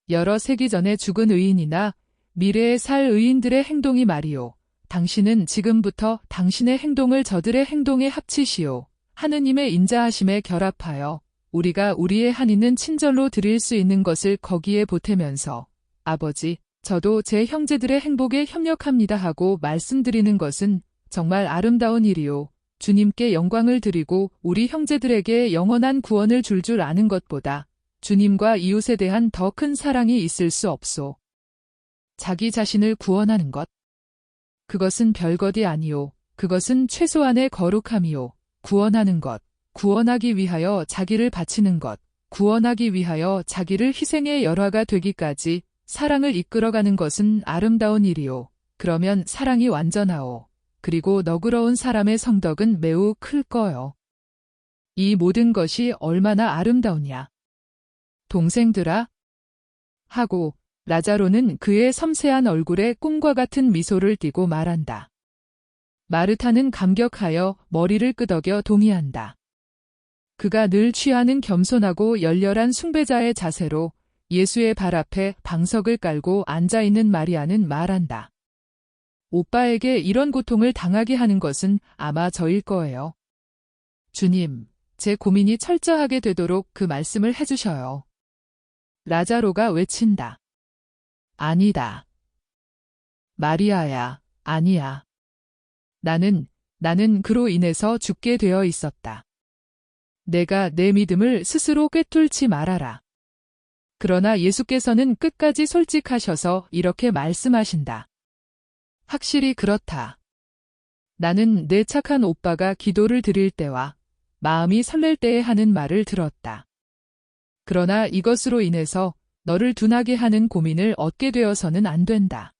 여러 세기 전에 죽은 의인이나 미래에 살 의인들의 행동이 말이요. 당신은 지금부터 당신의 행동을 저들의 행동에 합치시오. 하느님의 인자하심에 결합하여 우리가 우리의 한 있는 친절로 드릴 수 있는 것을 거기에 보태면서 아버지, 저도 제 형제들의 행복에 협력합니다 하고 말씀드리는 것은 정말 아름다운 일이요. 주님께 영광을 드리고 우리 형제들에게 영원한 구원을 줄 아는 것보다 주님과 이웃에 대한 더 큰 사랑이 있을 수 없소. 자기 자신을 구원하는 것. 그것은 별것이 아니요. 그것은 최소한의 거룩함이요. 구원하는 것. 구원하기 위하여 자기를 바치는 것. 구원하기 위하여 자기를 희생의 열화가 되기까지 사랑을 이끌어가는 것은 아름다운 일이요. 그러면 사랑이 완전하오. 그리고 너그러운 사람의 성덕은 매우 클 거요. 이 모든 것이 얼마나 아름다우냐. 동생들아. 하고 라자로는 그의 섬세한 얼굴에 꿈과 같은 미소를 띠고 말한다. 마르타는 감격하여 머리를 끄덕여 동의한다. 그가 늘 취하는 겸손하고 열렬한 숭배자의 자세로 예수의 발 앞에 방석을 깔고 앉아있는 마리아는 말한다. 오빠에게 이런 고통을 당하게 하는 것은 아마 저일 거예요. 주님, 제 고민이 철저하게 되도록 그 말씀을 해주셔요. 라자로가 외친다. 아니다. 마리아야, 아니야. 나는 그로 인해서 죽게 되어 있었다. 내가 내 믿음을 스스로 꿰뚫지 말아라. 그러나 예수께서는 끝까지 솔직하셔서 이렇게 말씀하신다. 확실히 그렇다. 나는 내 착한 오빠가 기도를 드릴 때와 마음이 설렐 때에 하는 말을 들었다. 그러나 이것으로 인해서 너를 둔하게 하는 고민을 얻게 되어서는 안 된다.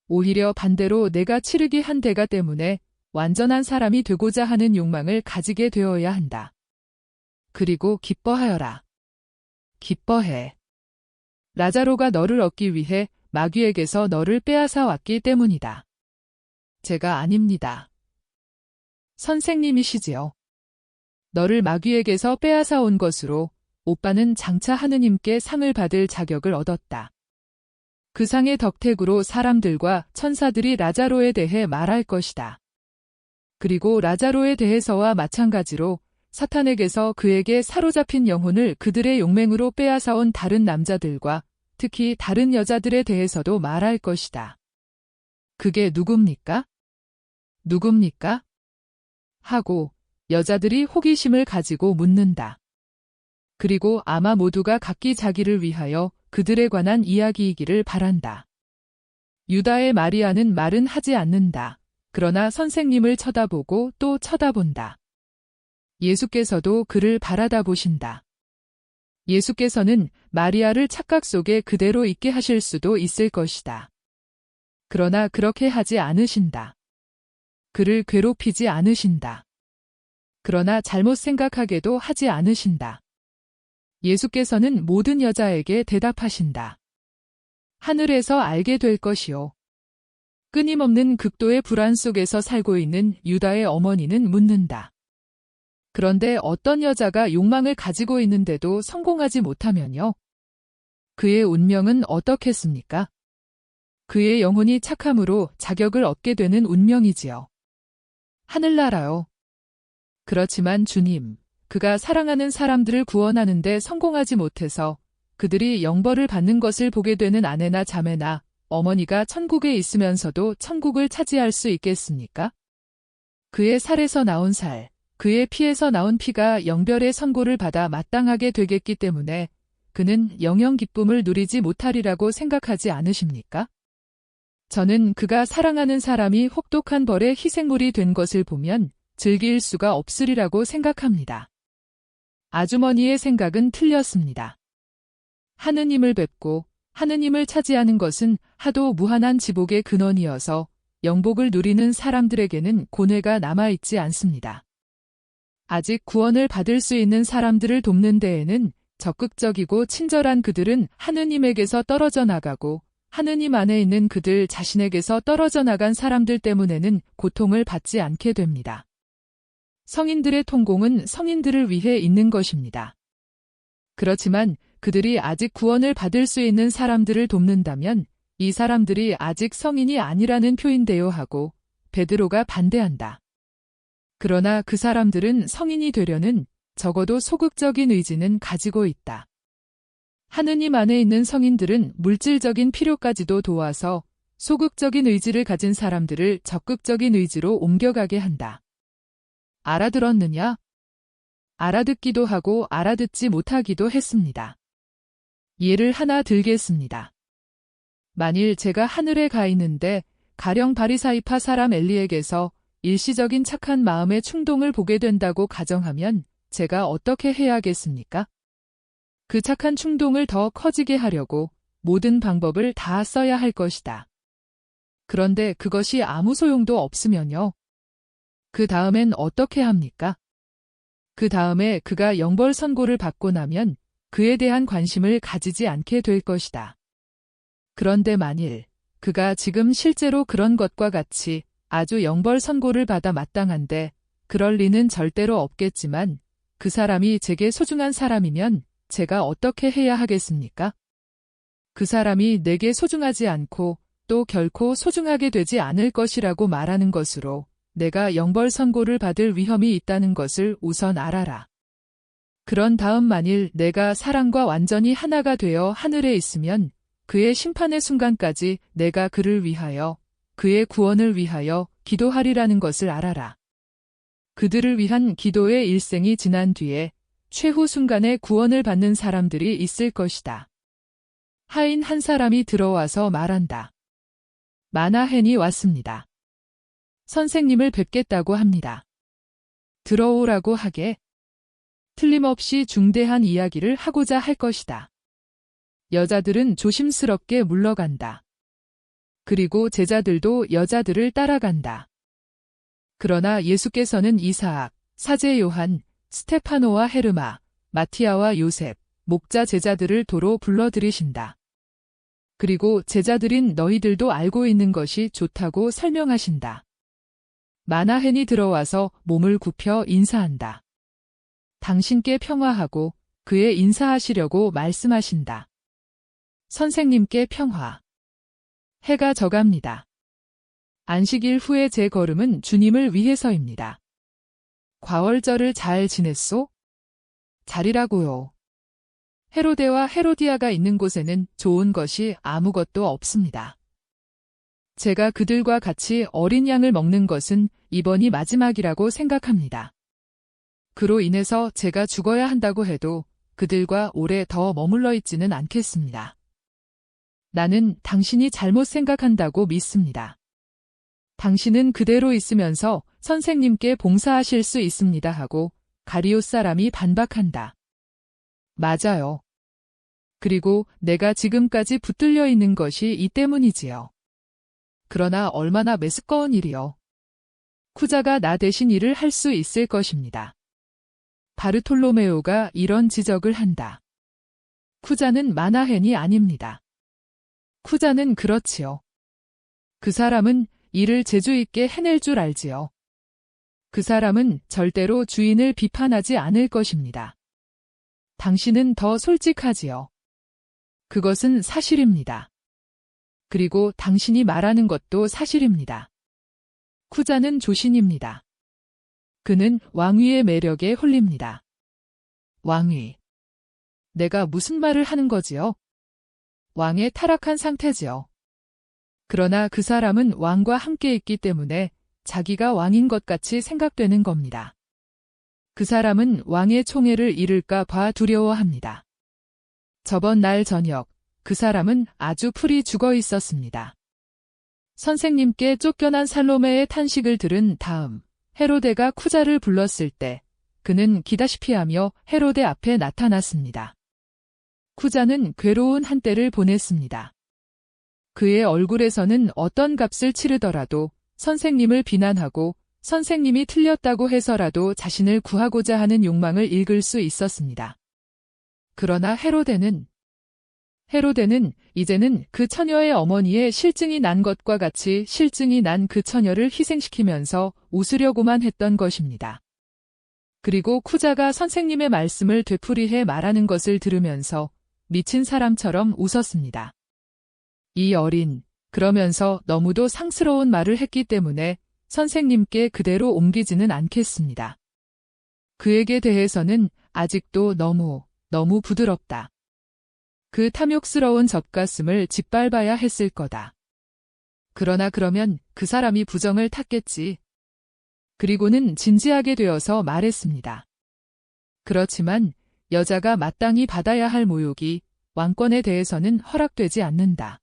오히려 반대로 내가 치르게 한 대가 때문에 완전한 사람이 되고자 하는 욕망을 가지게 되어야 한다. 그리고 기뻐하여라. 기뻐해. 라자로가 너를 얻기 위해 마귀에게서 너를 빼앗아 왔기 때문이다. 제가 아닙니다. 선생님이시지요. 너를 마귀에게서 빼앗아 온 것으로 오빠는 장차 하느님께 상을 받을 자격을 얻었다. 그 상의 덕택으로 사람들과 천사들이 라자로에 대해 말할 것이다. 그리고 라자로에 대해서와 마찬가지로 사탄에게서 그에게 사로잡힌 영혼을 그들의 용맹으로 빼앗아온 다른 남자들과 특히 다른 여자들에 대해서도 말할 것이다. 그게 누굽니까? 누굽니까? 하고 여자들이 호기심을 가지고 묻는다. 그리고 아마 모두가 각기 자기를 위하여 그들에 관한 이야기이기를 바란다. 유다의 마리아는 말은 하지 않는다. 그러나 선생님을 쳐다보고 또 쳐다본다. 예수께서도 그를 바라다 보신다. 예수께서는 마리아를 착각 속에 그대로 있게 하실 수도 있을 것이다. 그러나 그렇게 하지 않으신다. 그를 괴롭히지 않으신다. 그러나 잘못 생각하게도 하지 않으신다. 예수께서는 모든 여자에게 대답하신다. 하늘에서 알게 될 것이요. 끊임없는 극도의 불안 속에서 살고 있는 유다의 어머니는 묻는다. 그런데 어떤 여자가 욕망을 가지고 있는데도 성공하지 못하면요? 그의 운명은 어떻겠습니까? 그의 영혼이 착함으로 자격을 얻게 되는 운명이지요. 하늘나라요. 그렇지만 주님, 그가 사랑하는 사람들을 구원하는데 성공하지 못해서 그들이 영벌을 받는 것을 보게 되는 아내나 자매나 어머니가 천국에 있으면서도 천국을 차지할 수 있겠습니까? 그의 살에서 나온 살, 그의 피에서 나온 피가 영별의 선고를 받아 마땅하게 되겠기 때문에 그는 영영 기쁨을 누리지 못하리라고 생각하지 않으십니까? 저는 그가 사랑하는 사람이 혹독한 벌의 희생물이 된 것을 보면 즐길 수가 없으리라고 생각합니다. 아주머니의 생각은 틀렸습니다. 하느님을 뵙고 하느님을 차지하는 것은 하도 무한한 지복의 근원이어서 영복을 누리는 사람들에게는 고뇌가 남아있지 않습니다. 아직 구원을 받을 수 있는 사람들을 돕는 데에는 적극적이고 친절한 그들은 하느님에게서 떨어져 나가고 하느님 안에 있는 그들 자신에게서 떨어져 나간 사람들 때문에는 고통을 받지 않게 됩니다. 성인들의 통공은 성인들을 위해 있는 것입니다. 그렇지만 그들이 아직 구원을 받을 수 있는 사람들을 돕는다면 이 사람들이 아직 성인이 아니라는 표인데요 하고 베드로가 반대한다. 그러나 그 사람들은 성인이 되려는 적어도 소극적인 의지는 가지고 있다. 하느님 안에 있는 성인들은 물질적인 필요까지도 도와서 소극적인 의지를 가진 사람들을 적극적인 의지로 옮겨가게 한다. 알아들었느냐? 알아듣기도 하고 알아듣지 못하기도 했습니다. 예를 하나 들겠습니다. 만일 제가 하늘에 가 있는데 가령 바리사이파 사람 엘리에게서 일시적인 착한 마음의 충동을 보게 된다고 가정하면 제가 어떻게 해야겠습니까? 그 착한 충동을 더 커지게 하려고 모든 방법을 다 써야 할 것이다. 그런데 그것이 아무 소용도 없으면요. 그 다음엔 어떻게 합니까? 그 다음에 그가 영벌 선고를 받고 나면 그에 대한 관심을 가지지 않게 될 것이다. 그런데 만일 그가 지금 실제로 그런 것과 같이 아주 영벌 선고를 받아 마땅한데 그럴 리는 절대로 없겠지만 그 사람이 제게 소중한 사람이면 제가 어떻게 해야 하겠습니까? 그 사람이 내게 소중하지 않고 또 결코 소중하게 되지 않을 것이라고 말하는 것으로 내가 영벌 선고를 받을 위험이 있다는 것을 우선 알아라. 그런 다음 만일 내가 사랑과 완전히 하나가 되어 하늘에 있으면 그의 심판의 순간까지 내가 그를 위하여 그의 구원을 위하여 기도하리라는 것을 알아라. 그들을 위한 기도의 일생이 지난 뒤에 최후 순간에 구원을 받는 사람들이 있을 것이다. 하인 한 사람이 들어와서 말한다. 마나헨이 왔습니다. 선생님을 뵙겠다고 합니다. 들어오라고 하게. 틀림없이 중대한 이야기를 하고자 할 것이다. 여자들은 조심스럽게 물러간다. 그리고 제자들도 여자들을 따라간다. 그러나 예수께서는 이사악, 사제 요한, 스테파노와 헤르마, 마티아와 요셉, 목자 제자들을 도로 불러들이신다. 그리고 제자들인 너희들도 알고 있는 것이 좋다고 설명하신다. 마나헨이 들어와서 몸을 굽혀 인사한다. 당신께 평화하고 그의 인사하시려고 말씀하신다. 선생님께 평화. 해가 져갑니다. 안식일 후의 제 걸음은 주님을 위해서입니다. 과월절을 잘 지냈소? 잘이라고요. 헤로데와 헤로디아가 있는 곳에는 좋은 것이 아무것도 없습니다. 제가 그들과 같이 어린 양을 먹는 것은 이번이 마지막이라고 생각합니다. 그로 인해서 제가 죽어야 한다고 해도 그들과 오래 더 머물러 있지는 않겠습니다. 나는 당신이 잘못 생각한다고 믿습니다. 당신은 그대로 있으면서 선생님께 봉사하실 수 있습니다 하고 가리옷 사람이 반박한다. 맞아요. 그리고 내가 지금까지 붙들려 있는 것이 이 때문이지요. 그러나 얼마나 메스꺼운 일이요. 쿠자가 나 대신 일을 할 수 있을 것입니다. 바르톨로메오가 이런 지적을 한다. 쿠자는 마나헨이 아닙니다. 쿠자는 그렇지요. 그 사람은 일을 재주 있게 해낼 줄 알지요. 그 사람은 절대로 주인을 비판하지 않을 것입니다. 당신은 더 솔직하지요. 그것은 사실입니다. 그리고 당신이 말하는 것도 사실입니다. 쿠자는 조신입니다. 그는 왕위의 매력에 홀립니다. 왕위. 내가 무슨 말을 하는 거지요? 왕에 타락한 상태지요. 그러나 그 사람은 왕과 함께 있기 때문에 자기가 왕인 것 같이 생각되는 겁니다. 그 사람은 왕의 총애를 잃을까 봐 두려워합니다. 저번 날 저녁, 그 사람은 아주 풀이 죽어 있었습니다. 선생님께 쫓겨난 살로메의 탄식을 들은 다음 헤로데가 쿠자를 불렀을 때 그는 기다시피 하며 헤로데 앞에 나타났습니다. 쿠자는 괴로운 한때를 보냈습니다. 그의 얼굴에서는 어떤 값을 치르더라도 선생님을 비난하고 선생님이 틀렸다고 해서라도 자신을 구하고자 하는 욕망을 읽을 수 있었습니다. 그러나 헤로데는 이제는 그 처녀의 어머니의 실증이 난 것과 같이 실증이 난 그 처녀를 희생시키면서 웃으려고만 했던 것입니다. 그리고 쿠자가 선생님의 말씀을 되풀이해 말하는 것을 들으면서 미친 사람처럼 웃었습니다. 이 어린, 그러면서 너무도 상스러운 말을 했기 때문에 선생님께 그대로 옮기지는 않겠습니다. 그에게 대해서는 아직도 너무 부드럽다. 그 탐욕스러운 젖가슴을 짓밟아야 했을 거다. 그러나 그러면 그 사람이 부정을 탔겠지. 그리고는 진지하게 되어서 말했습니다. 그렇지만 여자가 마땅히 받아야 할 모욕이 왕권에 대해서는 허락되지 않는다.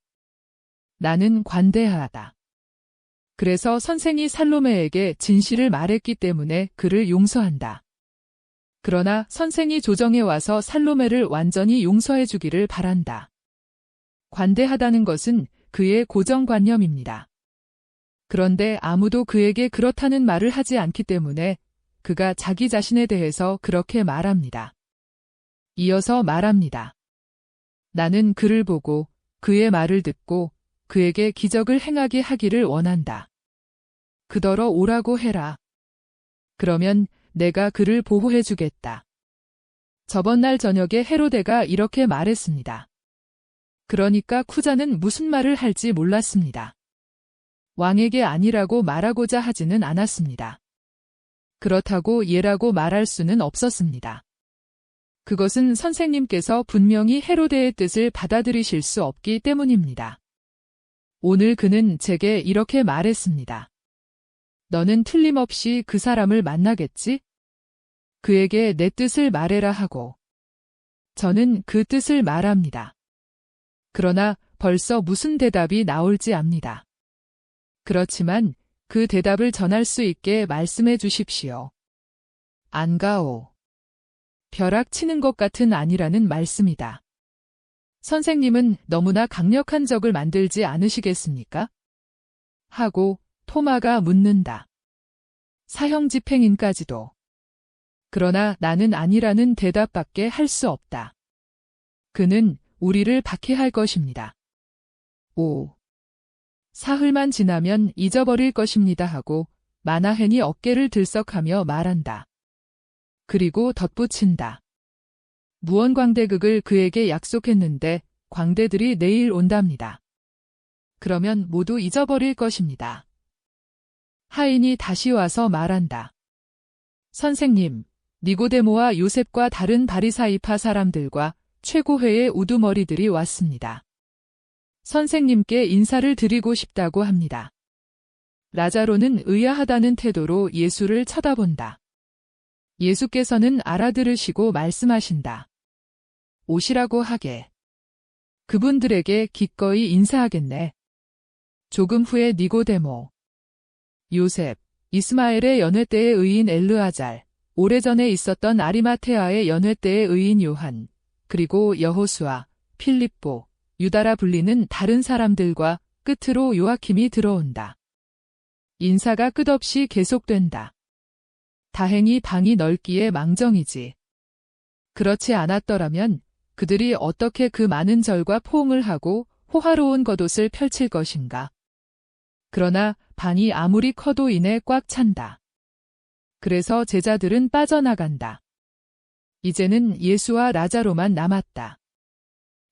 나는 관대하다. 그래서 선생이 살로메에게 진실을 말했기 때문에 그를 용서한다. 그러나 선생이 조정에 와서 살로메를 완전히 용서해 주기를 바란다. 관대하다는 것은 그의 고정관념입니다. 그런데 아무도 그에게 그렇다는 말을 하지 않기 때문에 그가 자기 자신에 대해서 그렇게 말합니다. 이어서 말합니다. 나는 그를 보고 그의 말을 듣고 그에게 기적을 행하게 하기를 원한다. 그더러 오라고 해라. 그러면 내가 그를 보호해 주겠다. 저번 날 저녁에 헤로데가 이렇게 말했습니다. 그러니까 쿠자는 무슨 말을 할지 몰랐습니다. 왕에게 아니라고 말하고자 하지는 않았습니다. 그렇다고 예라고 말할 수는 없었습니다. 그것은 선생님께서 분명히 헤로데의 뜻을 받아들이실 수 없기 때문입니다. 오늘 그는 제게 이렇게 말했습니다. 너는 틀림없이 그 사람을 만나겠지? 그에게 내 뜻을 말해라 하고. 저는 그 뜻을 말합니다. 그러나 벌써 무슨 대답이 나올지 압니다. 그렇지만 그 대답을 전할 수 있게 말씀해 주십시오. 안가오. 벼락 치는 것 같은 아니라는 말씀이다. 선생님은 너무나 강력한 적을 만들지 않으시겠습니까? 하고 토마가 묻는다. 사형 집행인까지도. 그러나 나는 아니라는 대답밖에 할 수 없다. 그는 우리를 박해할 것입니다. 사흘만 지나면 잊어버릴 것입니다 하고 마나헨이 어깨를 들썩하며 말한다. 그리고 덧붙인다. 무언광대극을 그에게 약속했는데 광대들이 내일 온답니다. 그러면 모두 잊어버릴 것입니다. 하인이 다시 와서 말한다. 선생님, 니고데모와 요셉과 다른 바리사이파 사람들과 최고회의 우두머리들이 왔습니다. 선생님께 인사를 드리고 싶다고 합니다. 라자로는 의아하다는 태도로 예수를 쳐다본다. 예수께서는 알아들으시고 말씀하신다. 오시라고 하게. 그분들에게 기꺼이 인사하겠네. 조금 후에 니고데모, 요셉, 이스마엘의 연회 때의 의인 엘르아잘, 오래전에 있었던 아리마테아의 연회 때의 의인 요한, 그리고 여호수아, 필립보, 유다라 불리는 다른 사람들과 끝으로 요아킴이 들어온다. 인사가 끝없이 계속된다. 다행히 방이 넓기에 망정이지. 그렇지 않았더라면 그들이 어떻게 그 많은 절과 포옹을 하고 호화로운 겉옷을 펼칠 것인가. 그러나 방이 아무리 커도 이내 꽉 찬다. 그래서 제자들은 빠져나간다. 이제는 예수와 라자로만 남았다.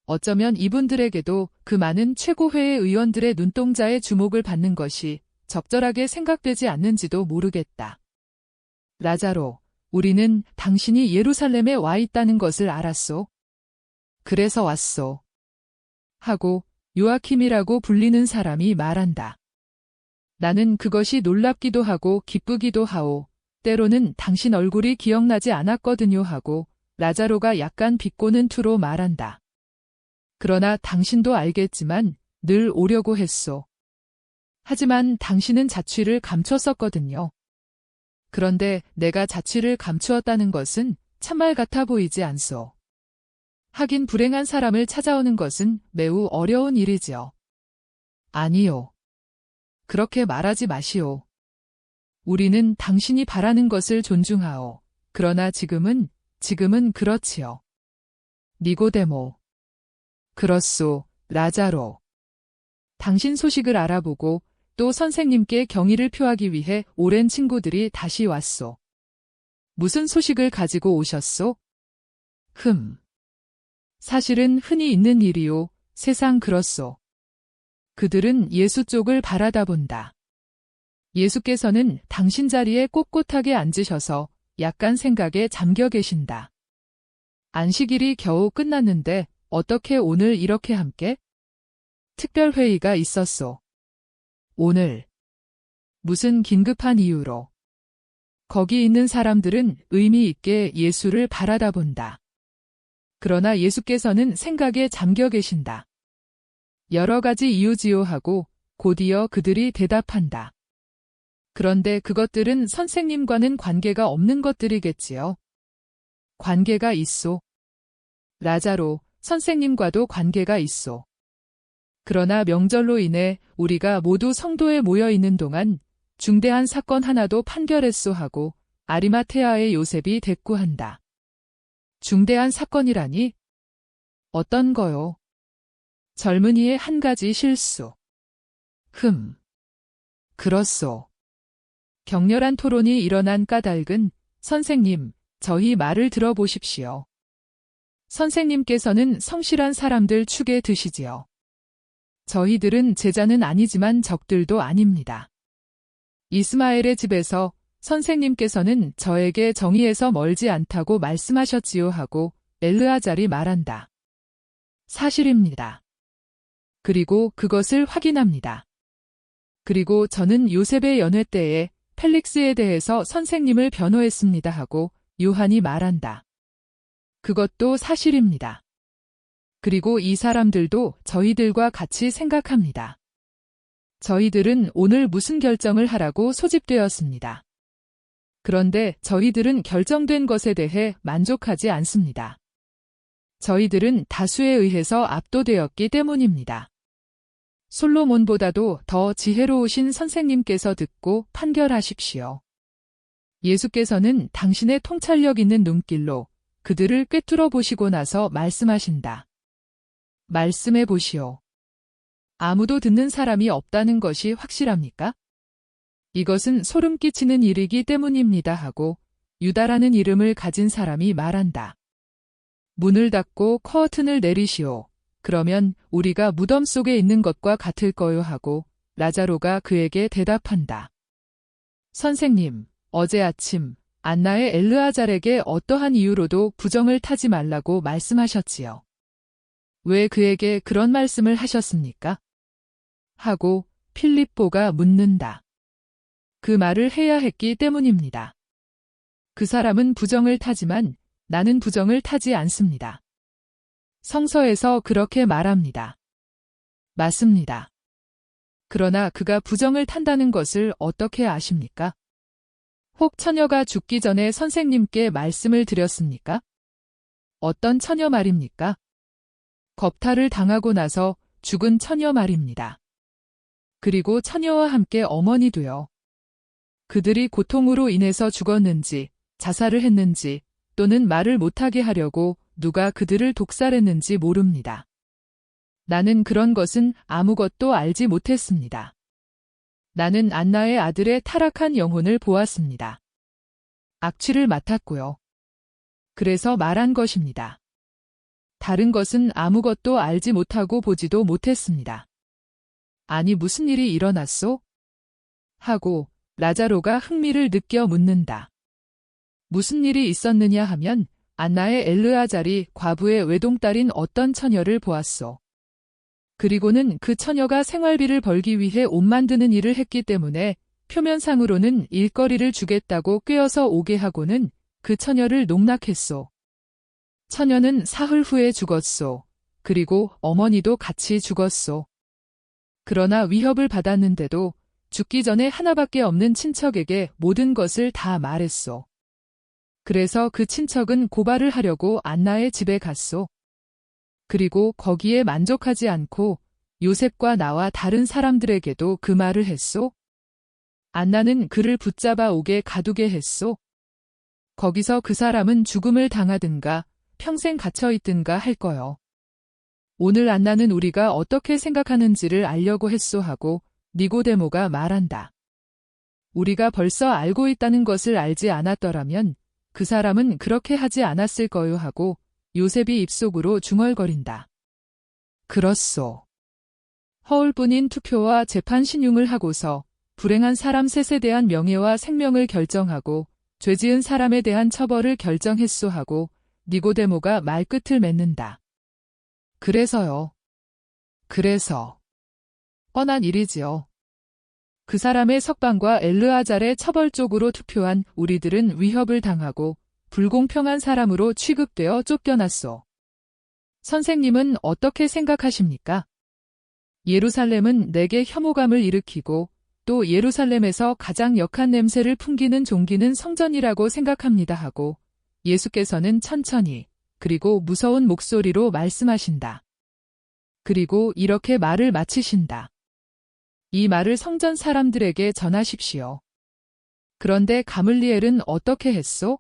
어쩌면 이분들에게도 그 많은 최고회의 의원들의 눈동자의 주목을 받는 것이 적절하게 생각되지 않는지도 모르겠다. 라자로, 우리는 당신이 예루살렘에 와 있다는 것을 알았소. 그래서 왔소. 하고 요아킴이라고 불리는 사람이 말한다. 나는 그것이 놀랍기도 하고 기쁘기도 하오. 때로는 당신 얼굴이 기억나지 않았거든요 하고 라자로가 약간 비꼬는 투로 말한다. 그러나 당신도 알겠지만 늘 오려고 했소. 하지만 당신은 자취를 감췄었거든요. 그런데 내가 자취를 감추었다는 것은 참말 같아 보이지 않소. 하긴 불행한 사람을 찾아오는 것은 매우 어려운 일이지요. 아니요. 그렇게 말하지 마시오. 우리는 당신이 바라는 것을 존중하오. 그러나 지금은 그렇지요. 니고데모. 그렇소, 라자로. 당신 소식을 알아보고 또 선생님께 경의를 표하기 위해 오랜 친구들이 다시 왔소. 무슨 소식을 가지고 오셨소? 사실은 흔히 있는 일이요. 세상 그렇소. 그들은 예수 쪽을 바라다 본다. 예수께서는 당신 자리에 꼿꼿하게 앉으셔서 약간 생각에 잠겨 계신다. 안식일이 겨우 끝났는데 어떻게 오늘 이렇게 함께? 특별회의가 있었소. 오늘. 무슨 긴급한 이유로. 거기 있는 사람들은 의미 있게 예수를 바라다 본다. 그러나 예수께서는 생각에 잠겨 계신다. 여러 가지 이유지요 하고 곧이어 그들이 대답한다. 그런데 그것들은 선생님과는 관계가 없는 것들이겠지요. 관계가 있소. 라자로, 선생님과도 관계가 있소. 그러나 명절로 인해 우리가 모두 성도에 모여 있는 동안 중대한 사건 하나도 판결했소 하고 아리마테아의 요셉이 대꾸한다. 중대한 사건이라니? 어떤 거요? 젊은이의 한 가지 실수. 그렇소. 격렬한 토론이 일어난 까닭은 선생님, 저희 말을 들어보십시오. 선생님께서는 성실한 사람들 축에 드시지요. 저희들은 제자는 아니지만 적들도 아닙니다. 이스마엘의 집에서 선생님께서는 저에게 정의에서 멀지 않다고 말씀하셨지요 하고 엘르아잘이 말한다. 사실입니다. 그리고 그것을 확인합니다. 그리고 저는 요셉의 연회 때에 펠릭스에 대해서 선생님을 변호했습니다 하고 요한이 말한다. 그것도 사실입니다. 그리고 이 사람들도 저희들과 같이 생각합니다. 저희들은 오늘 무슨 결정을 하라고 소집되었습니다. 그런데 저희들은 결정된 것에 대해 만족하지 않습니다. 저희들은 다수에 의해서 압도되었기 때문입니다. 솔로몬보다도 더 지혜로우신 선생님께서 듣고 판결하십시오. 예수께서는 당신의 통찰력 있는 눈길로 그들을 꿰뚫어 보시고 나서 말씀하신다. 말씀해 보시오. 아무도 듣는 사람이 없다는 것이 확실합니까? 이것은 소름 끼치는 일이기 때문입니다 하고 유다라는 이름을 가진 사람이 말한다. 문을 닫고 커튼을 내리시오. 그러면 우리가 무덤 속에 있는 것과 같을 거요 하고 라자로가 그에게 대답한다. 선생님, 어제 아침 안나의 엘르아잘에게 어떠한 이유로도 부정을 타지 말라고 말씀하셨지요. 왜 그에게 그런 말씀을 하셨습니까? 하고 필립보가 묻는다. 그 말을 해야 했기 때문입니다. 그 사람은 부정을 타지만 나는 부정을 타지 않습니다. 성서에서 그렇게 말합니다. 맞습니다. 그러나 그가 부정을 탄다는 것을 어떻게 아십니까? 혹 처녀가 죽기 전에 선생님께 말씀을 드렸습니까? 어떤 처녀 말입니까? 겁탈을 당하고 나서 죽은 처녀 말입니다. 그리고 처녀와 함께 어머니도요. 그들이 고통으로 인해서 죽었는지, 자살을 했는지, 또는 말을 못하게 하려고 누가 그들을 독살했는지 모릅니다. 나는 그런 것은 아무것도 알지 못했습니다. 나는 안나의 아들의 타락한 영혼을 보았습니다. 악취를 맡았고요. 그래서 말한 것입니다. 다른 것은 아무것도 알지 못하고 보지도 못했습니다. 아니 무슨 일이 일어났소? 하고 라자로가 흥미를 느껴 묻는다. 무슨 일이 있었느냐 하면 안나의 엘르아잘이 과부의 외동딸인 어떤 처녀를 보았소. 그리고는 그 처녀가 생활비를 벌기 위해 옷 만드는 일을 했기 때문에 표면상으로는 일거리를 주겠다고 꾀어서 오게 하고는 그 처녀를 농락했소. 처녀는 사흘 후에 죽었소. 그리고 어머니도 같이 죽었소. 그러나 위협을 받았는데도 죽기 전에 하나밖에 없는 친척에게 모든 것을 다 말했소. 그래서 그 친척은 고발을 하려고 안나의 집에 갔소. 그리고 거기에 만족하지 않고 요셉과 나와 다른 사람들에게도 그 말을 했소. 안나는 그를 붙잡아 옥에 가두게 했소. 거기서 그 사람은 죽음을 당하든가 평생 갇혀 있든가 할 거요. 오늘 안나는 우리가 어떻게 생각하는지를 알려고 했소 하고 니고데모가 말한다. 우리가 벌써 알고 있다는 것을 알지 않았더라면 그 사람은 그렇게 하지 않았을 거요 하고 요셉이 입속으로 중얼거린다. 그렇소. 허울뿐인 투표와 재판 신용을 하고서 불행한 사람 셋에 대한 명예와 생명을 결정하고 죄 지은 사람에 대한 처벌을 결정했소 하고 니고데모가 말끝을 맺는다. 그래서요. 그래서. 뻔한 일이지요. 그 사람의 석방과 엘르아잘의 처벌 쪽으로 투표한 우리들은 위협을 당하고 불공평한 사람으로 취급되어 쫓겨났소. 선생님은 어떻게 생각하십니까? 예루살렘은 내게 혐오감을 일으키고 또 예루살렘에서 가장 역한 냄새를 풍기는 종기는 성전이라고 생각합니다 하고 예수께서는 천천히 그리고 무서운 목소리로 말씀하신다. 그리고 이렇게 말을 마치신다. 이 말을 성전 사람들에게 전하십시오. 그런데 가물리엘은 어떻게 했소?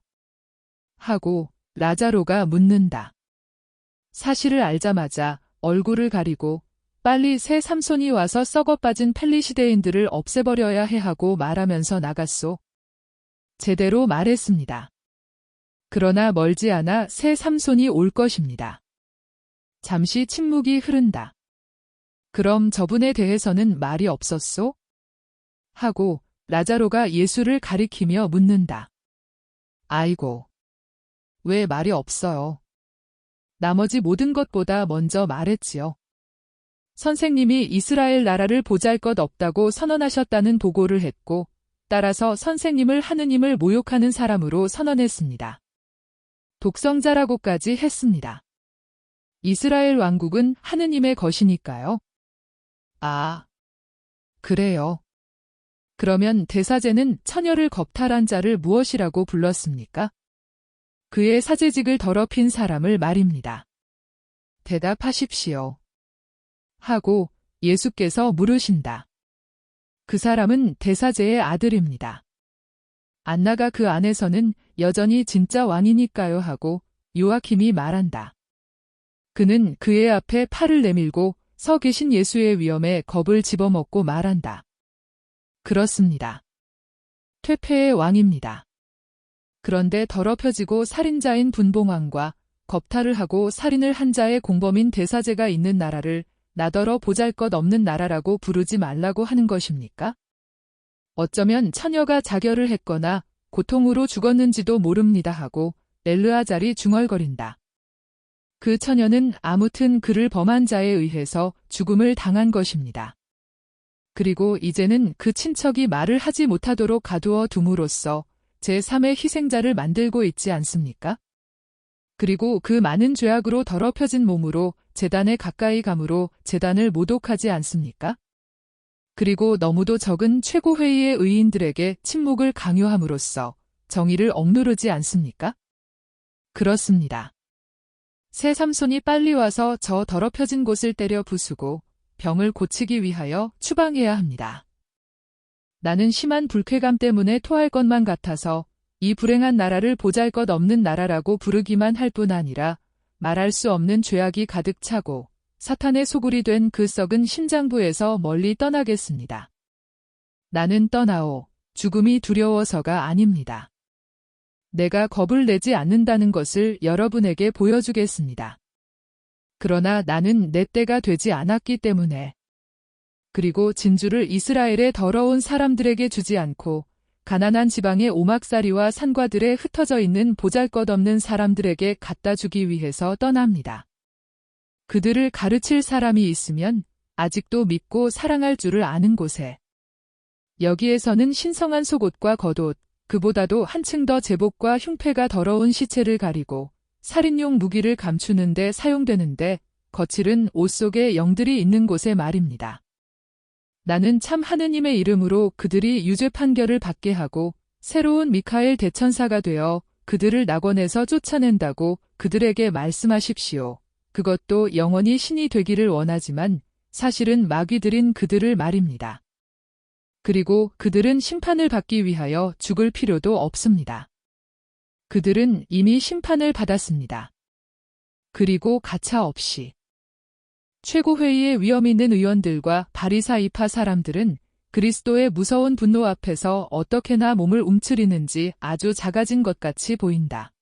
하고 라자로가 묻는다. 사실을 알자마자 얼굴을 가리고 빨리 새 삼손이 와서 썩어빠진 펠리시데인들을 없애버려야 해 하고 말하면서 나갔소. 제대로 말했습니다. 그러나 멀지 않아 새 삼손이 올 것입니다. 잠시 침묵이 흐른다. 그럼 저분에 대해서는 말이 없었소? 하고 라자로가 예수를 가리키며 묻는다. 아이고. 왜 말이 없어요? 나머지 모든 것보다 먼저 말했지요. 선생님이 이스라엘 나라를 보잘것없다고 선언하셨다는 보고를 했고 따라서 선생님을 하느님을 모욕하는 사람으로 선언했습니다. 독성자라고까지 했습니다. 이스라엘 왕국은 하느님의 것이니까요. 아, 그래요. 그러면 대사제는 처녀를 겁탈한 자를 무엇이라고 불렀습니까? 그의 사제직을 더럽힌 사람을 말입니다. 대답하십시오. 하고 예수께서 물으신다. 그 사람은 대사제의 아들입니다. 안나가 그 안에서는 여전히 진짜 왕이니까요 하고 요아킴이 말한다. 그는 그의 앞에 팔을 내밀고 서 계신 예수의 위엄에 겁을 집어먹고 말한다. 그렇습니다. 퇴폐의 왕입니다. 그런데 더럽혀지고 살인자인 분봉왕과 겁탈을 하고 살인을 한 자의 공범인 대사제가 있는 나라를 나더러 보잘것없는 나라라고 부르지 말라고 하는 것입니까? 어쩌면 처녀가 자결을 했거나 고통으로 죽었는지도 모릅니다 하고 엘르아잘이 중얼거린다. 그 처녀는 아무튼 그를 범한 자에 의해서 죽음을 당한 것입니다. 그리고 이제는 그 친척이 말을 하지 못하도록 가두어 둠으로써 제3의 희생자를 만들고 있지 않습니까? 그리고 그 많은 죄악으로 더럽혀진 몸으로 제단에 가까이 감으로 제단을 모독하지 않습니까? 그리고 너무도 적은 최고회의의 의인들에게 침묵을 강요함으로써 정의를 억누르지 않습니까? 그렇습니다. 새 삼손이 빨리 와서 저 더럽혀진 곳을 때려 부수고 병을 고치기 위하여 추방해야 합니다. 나는 심한 불쾌감 때문에 토할 것만 같아서 이 불행한 나라를 보잘것없는 나라라고 부르기만 할 뿐 아니라 말할 수 없는 죄악이 가득 차고 사탄의 소굴이 된 그 썩은 심장부에서 멀리 떠나겠습니다. 나는 떠나오. 죽음이 두려워서가 아닙니다. 내가 겁을 내지 않는다는 것을 여러분에게 보여주겠습니다. 그러나 나는 내 때가 되지 않았기 때문에 그리고 진주를 이스라엘의 더러운 사람들에게 주지 않고 가난한 지방의 오막살이와 산과들에 흩어져 있는 보잘것없는 사람들에게 갖다 주기 위해서 떠납니다. 그들을 가르칠 사람이 있으면 아직도 믿고 사랑할 줄을 아는 곳에 여기에서는 신성한 속옷과 겉옷, 그보다도 한층 더 제복과 흉패가 더러운 시체를 가리고 살인용 무기를 감추는 데 사용되는데 거칠은 옷 속에 영들이 있는 곳에 말입니다. 나는 참 하느님의 이름으로 그들이 유죄 판결을 받게 하고 새로운 미카엘 대천사가 되어 그들을 낙원에서 쫓아낸다고 그들에게 말씀하십시오. 그것도 영원히 신이 되기를 원하지만 사실은 마귀들인 그들을 말입니다. 그리고 그들은 심판을 받기 위하여 죽을 필요도 없습니다. 그들은 이미 심판을 받았습니다. 그리고 가차 없이. 최고회의에 위험 있는 의원들과 바리사이파 사람들은 그리스도의 무서운 분노 앞에서 어떻게나 몸을 움츠리는지 아주 작아진 것 같이 보인다.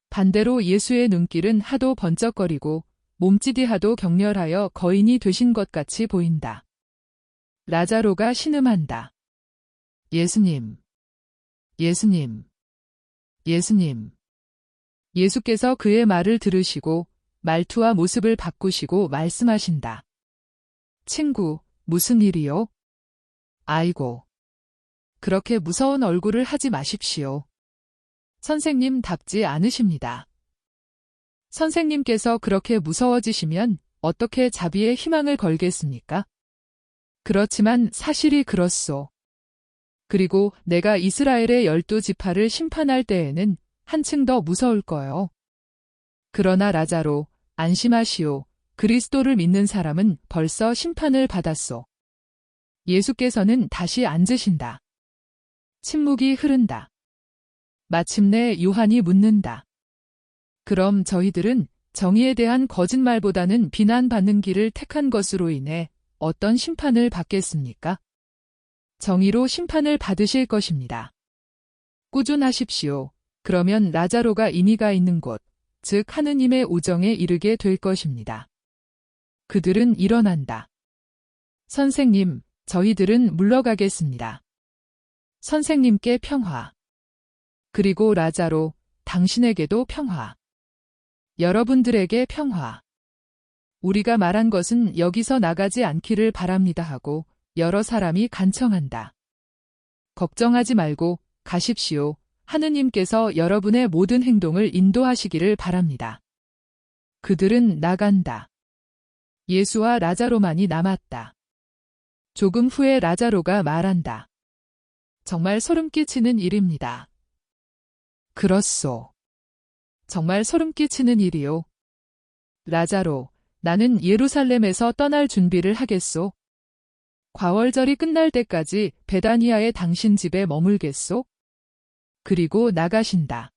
반대로 예수의 눈길은 하도 번쩍거리고 몸짓이 하도 격렬하여 거인이 되신 것 같이 보인다. 라자로가 신음한다. 예수님, 예수님, 예수님. 예수께서 그의 말을 들으시고 말투와 모습을 바꾸시고 말씀하신다. 친구, 무슨 일이요? 아이고. 그렇게 무서운 얼굴을 하지 마십시오. 선생님답지 않으십니다. 선생님께서 그렇게 무서워지시면 어떻게 자비에 희망을 걸겠습니까? 그렇지만 사실이 그렇소. 그리고 내가 이스라엘의 12지파를 심판할 때에는 한층 더 무서울 거요. 그러나 라자로, 안심하시오. 그리스도를 믿는 사람은 벌써 심판을 받았소. 예수께서는 다시 앉으신다. 침묵이 흐른다. 마침내 요한이 묻는다. 그럼 저희들은 정의에 대한 거짓말보다는 비난받는 길을 택한 것으로 인해 어떤 심판을 받겠습니까? 정의로 심판을 받으실 것입니다. 꾸준하십시오. 그러면 라자로가 이미 가 있는 곳, 즉 하느님의 우정에 이르게 될 것입니다. 그들은 일어난다. 선생님, 저희들은 물러가겠습니다. 선생님께 평화. 그리고 라자로, 당신에게도 평화. 여러분들에게 평화. 우리가 말한 것은 여기서 나가지 않기를 바랍니다 하고 여러 사람이 간청한다. 걱정하지 말고 가십시오. 하느님께서 여러분의 모든 행동을 인도하시기를 바랍니다. 그들은 나간다. 예수와 라자로만이 남았다. 조금 후에 라자로가 말한다. 정말 소름 끼치는 일입니다. 그렇소. 정말 소름 끼치는 일이요. 라자로, 나는 예루살렘에서 떠날 준비를 하겠소. 과월절이 끝날 때까지 베다니아의 당신 집에 머물겠소. 그리고 나가신다.